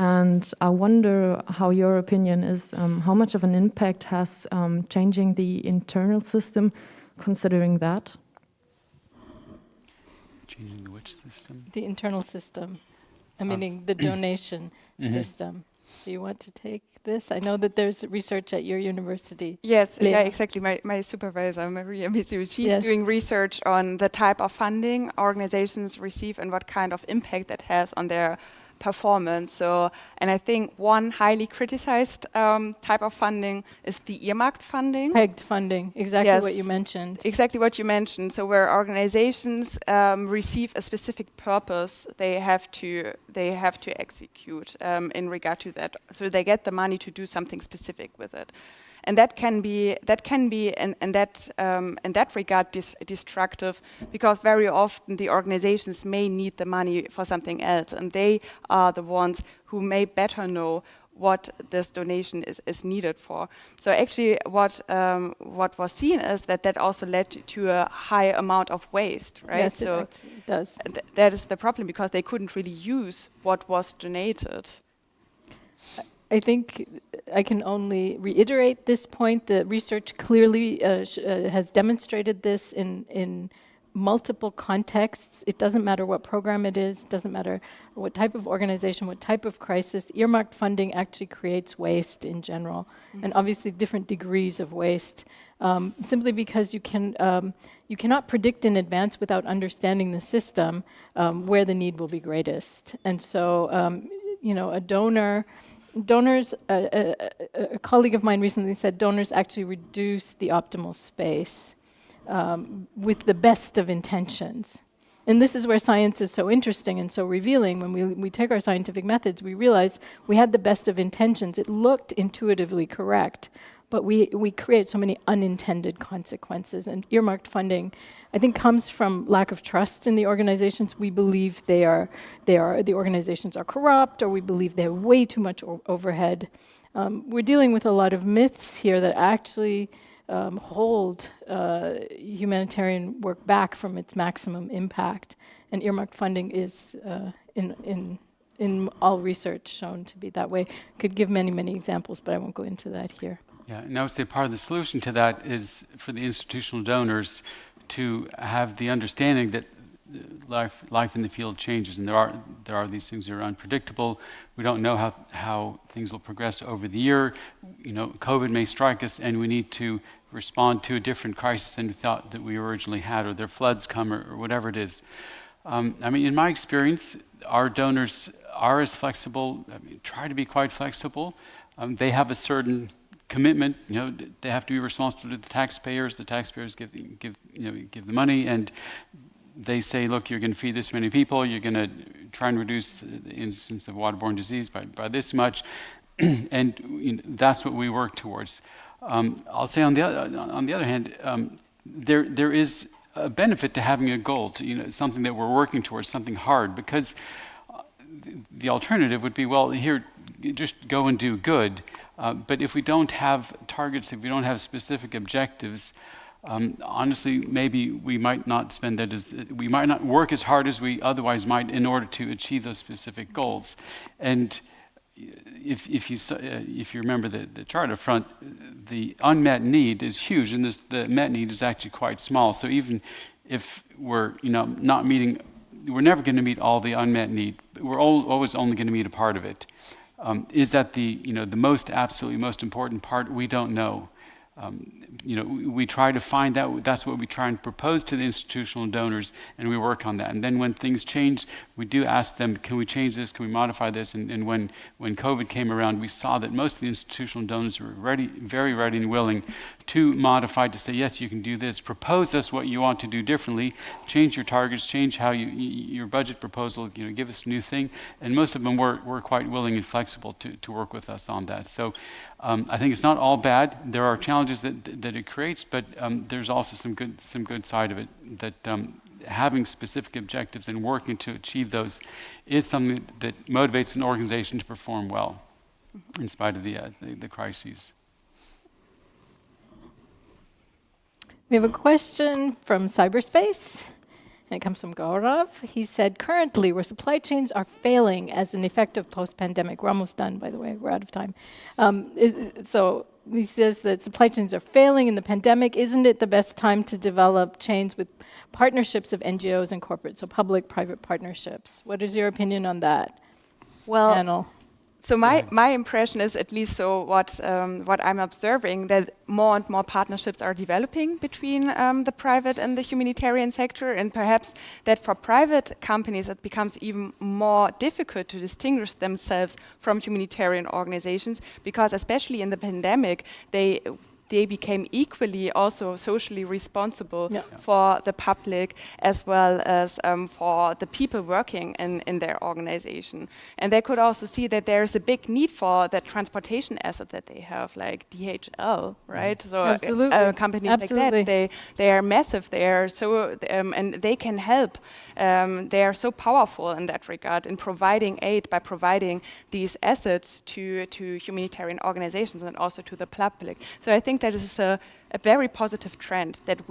And I wonder how your opinion is, how much of an impact has changing the internal system considering that? Changing the which system? The internal system. Meaning the donation system. Do you want to take this? I know that there's research at your university. Yes, Lea. yeah, exactly. My supervisor, Maria Mizu, she's Yes. doing research on the type of funding organizations receive and what kind of impact that has on their performance. So, and I think one highly criticized type of funding is the earmarked funding. Pegged funding, exactly Yes. what you mentioned. Exactly what you mentioned. So where organizations receive a specific purpose, they have to execute in regard to that. So they get the money to do something specific with it, and that can be in that regard destructive, because very often the organizations may need the money for something else, and they are the ones who may better know what this donation is needed for. So actually what was seen is that also led to a high amount of waste, right? Yes, so it actually does. that is the problem, because they couldn't really use what was donated. I think I can only reiterate this point. The research clearly has demonstrated this in multiple contexts. It doesn't matter what program it is, doesn't matter what type of organization, what type of crisis. Earmarked funding actually creates waste in general, and obviously different degrees of waste, simply because you cannot predict in advance without understanding the system where the need will be greatest. And so, donors, a colleague of mine recently said donors actually reduce the optimal space with the best of intentions. And this is where science is so interesting and so revealing. When we take our scientific methods, we realize we had the best of intentions. It looked intuitively correct, but we create so many unintended consequences. And earmarked funding, I think, comes from lack of trust in the organizations. We believe the organizations are corrupt, or we believe they have way too much overhead. We're dealing with a lot of myths here that actually hold humanitarian work back from its maximum impact. And earmarked funding is, in all research, shown to be that way. Could give many, many examples, but I won't go into that here. Yeah, and I would say part of the solution to that is for the institutional donors to have the understanding that life in the field changes, and there are these things that are unpredictable. We don't know how things will progress over the year. COVID may strike us, and we need to respond to a different crisis than we thought that we originally had, or there floods come, or whatever it is. In my experience, our donors are as flexible. Try to be quite flexible. They have a certain commitment. They have to be responsible to the taxpayers. The taxpayers give the money, and they say, look, you're going to feed this many people. You're going to try and reduce the incidence of waterborne disease by this much, and that's what we work towards. I'll say on the other hand, there is a benefit to having a goal, to something that we're working towards, something hard, because the alternative would be, well, here, just go and do good. But if we don't have targets, if we don't have specific objectives, honestly, maybe we might not we might not work as hard as we otherwise might in order to achieve those specific goals. And if you remember the chart up front, the unmet need is huge, and the met need is actually quite small. So even if we're not meeting, we're never going to meet all the unmet need. We're always only going to meet a part of it. Is that the absolutely most important part? We don't know. We try to find that. That's what we try and propose to the institutional donors, and we work on that. And then when things change, we do ask them, can we change this? Can we modify this? And when COVID came around, we saw that most of the institutional donors were very ready and willing to modify, to say, yes, you can do this. Propose us what you want to do differently. Change your targets. Change how your budget proposal. Give us a new thing. And most of them were quite willing and flexible to work with us on that. So I think it's not all bad. There are challenges that it creates, but there's also some good side of it, that having specific objectives and working to achieve those is something that motivates an organization to perform well in spite of the crises. We have a question from cyberspace, and it comes from Gaurav. He said, currently, where supply chains are failing as an effect of post-pandemic, we're almost done, by the way, we're out of time. So he says that supply chains are failing in the pandemic. Isn't it the best time to develop chains with partnerships of NGOs and corporate, so public-private partnerships? What is your opinion on that, Well, panel? so my impression is, at least so what I'm observing, that more and more partnerships are developing between the private and the humanitarian sector, and perhaps that for private companies it becomes even more difficult to distinguish themselves from humanitarian organizations, because especially in the pandemic they became equally also socially responsible for the public as well as for the people working in their organization. And they could also see that there's a big need for that transportation asset that they have, like DHL, right? So companies like that, they are massive. They are so, and they can help. They are so powerful in that regard in providing aid by providing these assets to humanitarian organizations and also to the public. So I think that is a very positive trend that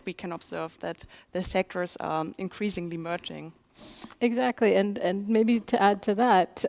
we can observe, that the sectors are increasingly merging. Exactly, and maybe to add to that,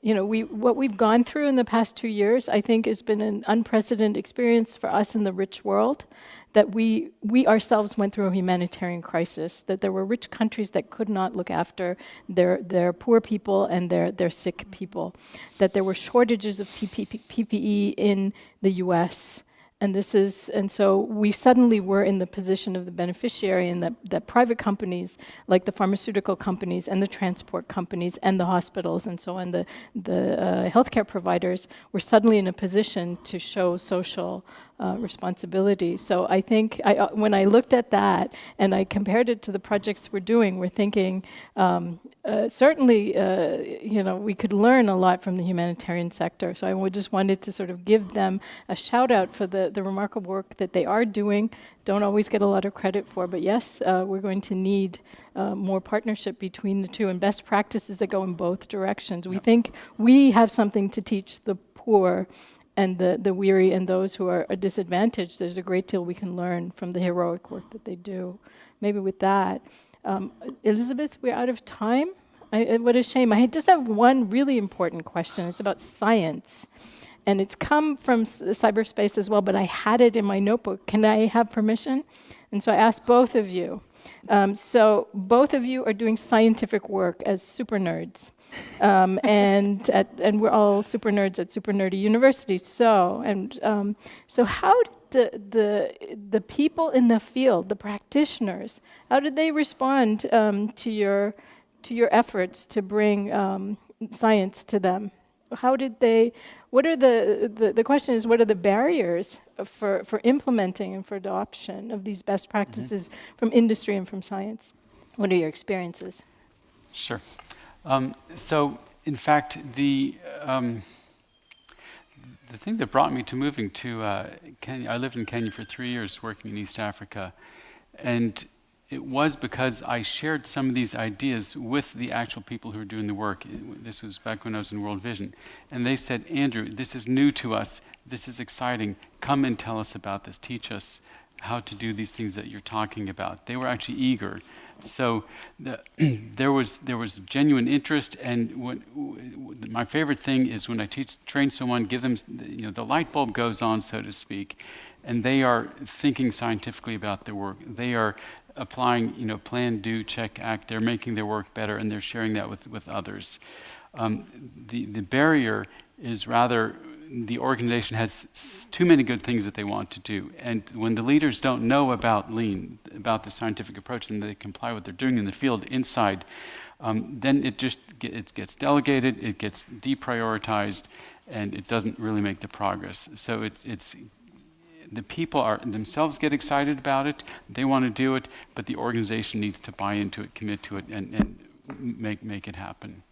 what we've gone through in the past 2 years, I think, has been an unprecedented experience for us in the rich world. That we ourselves went through a humanitarian crisis. That there were rich countries that could not look after their poor people and their sick people. That there were shortages of PPE in the U.S. And so we suddenly were in the position of the beneficiary, and that private companies, like the pharmaceutical companies and the transport companies and the hospitals and so on, the healthcare providers were suddenly in a position to show social responsibility. So I think when I looked at that and I compared it to the projects we're doing, we're thinking certainly, we could learn a lot from the humanitarian sector. So I just wanted to sort of give them a shout out for the remarkable work that they are doing. Don't always get a lot of credit for, but yes, we're going to need more partnership between the two and best practices that go in both directions. We think we have something to teach the poor and the weary and those who are disadvantaged. There's a great deal we can learn from the heroic work that they do. Maybe with that, Elizabeth, we're out of time. What a shame. I just have one really important question. It's about science. And it's come from cyberspace as well, but I had it in my notebook. Can I have permission? And so I asked both of you. So both of you are doing scientific work as super nerds. And we're all super nerds at Super Nerdy University. So how did the people in the field, the practitioners, how did they respond to your efforts to bring science to them? How did they? What are the question is, what are the barriers for implementing and for adoption of these best practices from industry and from science? What are your experiences? Sure. So, in fact, the thing that brought me to moving to Kenya, I lived in Kenya for 3 years working in East Africa, and it was because I shared some of these ideas with the actual people who were doing the work. This was back when I was in World Vision. And they said, Andrew, this is new to us. This is exciting. Come and tell us about this. Teach us how to do these things that you're talking about. They were actually eager. So there was genuine interest, and my favorite thing is when I train someone, give them, the light bulb goes on, so to speak, and they are thinking scientifically about their work. They are applying, plan, do, check, act. They're making their work better, and they're sharing that with others. The barrier is rather the organization has too many good things that they want to do. And when the leaders don't know about lean, about the scientific approach, and they comply with what they're doing in the field inside, then it gets delegated, it gets deprioritized, and it doesn't really make the progress. So it's the people themselves get excited about it, they want to do it, but the organization needs to buy into it, commit to it, and make it happen.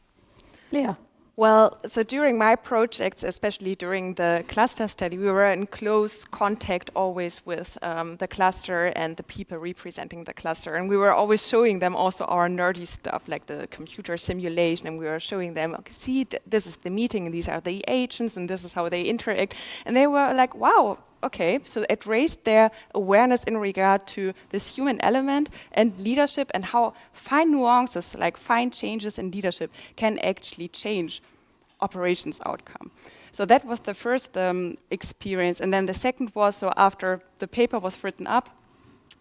Leah. Well, so during my projects, especially during the cluster study, we were in close contact always with the cluster and the people representing the cluster. And we were always showing them also our nerdy stuff, like the computer simulation. And we were showing them, okay, see, this is the meeting, and these are the agents, and this is how they interact. And they were like, wow, okay. So it raised their awareness in regard to this human element and leadership, and how fine nuances, like fine changes in leadership, can actually change operations outcome. So that was the first experience. And then the second was, so after the paper was written up,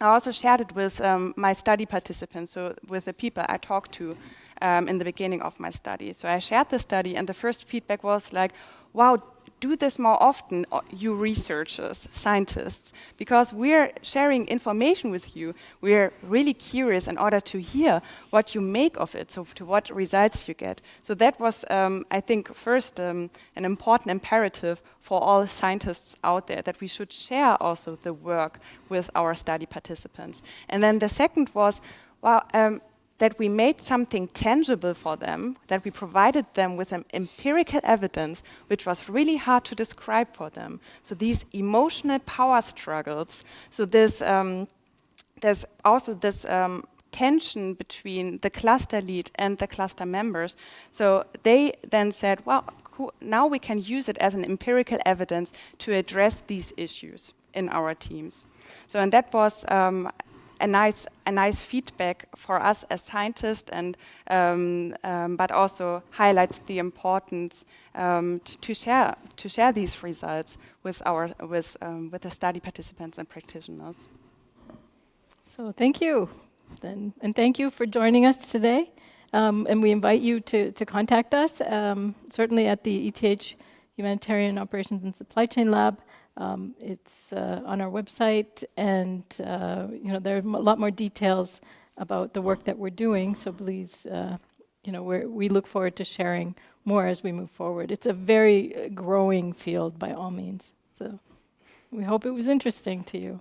I also shared it with my study participants, so with the people I talked to in the beginning of my study. So I shared the study, and the first feedback was like, wow, do this more often, you researchers, scientists, because we're sharing information with you. We're really curious in order to hear what you make of it, so to what results you get. So that was, I think, first an important imperative for all scientists out there, that we should share also the work with our study participants. And then the second was, well, that we made something tangible for them, that we provided them with an empirical evidence, which was really hard to describe for them. So these emotional power struggles, so this, there's also this tension between the cluster lead and the cluster members. So they then said, well, now we can use it as an empirical evidence to address these issues in our teams. So, and that was a nice feedback for us as scientists, and but also highlights the importance to share these results with the study participants and practitioners. So thank you, then, and thank you for joining us today. And we invite you to contact us, certainly at the ETH Humanitarian Operations and Supply Chain Lab. It's on our website, and there are a lot more details about the work that we're doing. So please, we look forward to sharing more as we move forward. It's a very growing field by all means. So we hope it was interesting to you.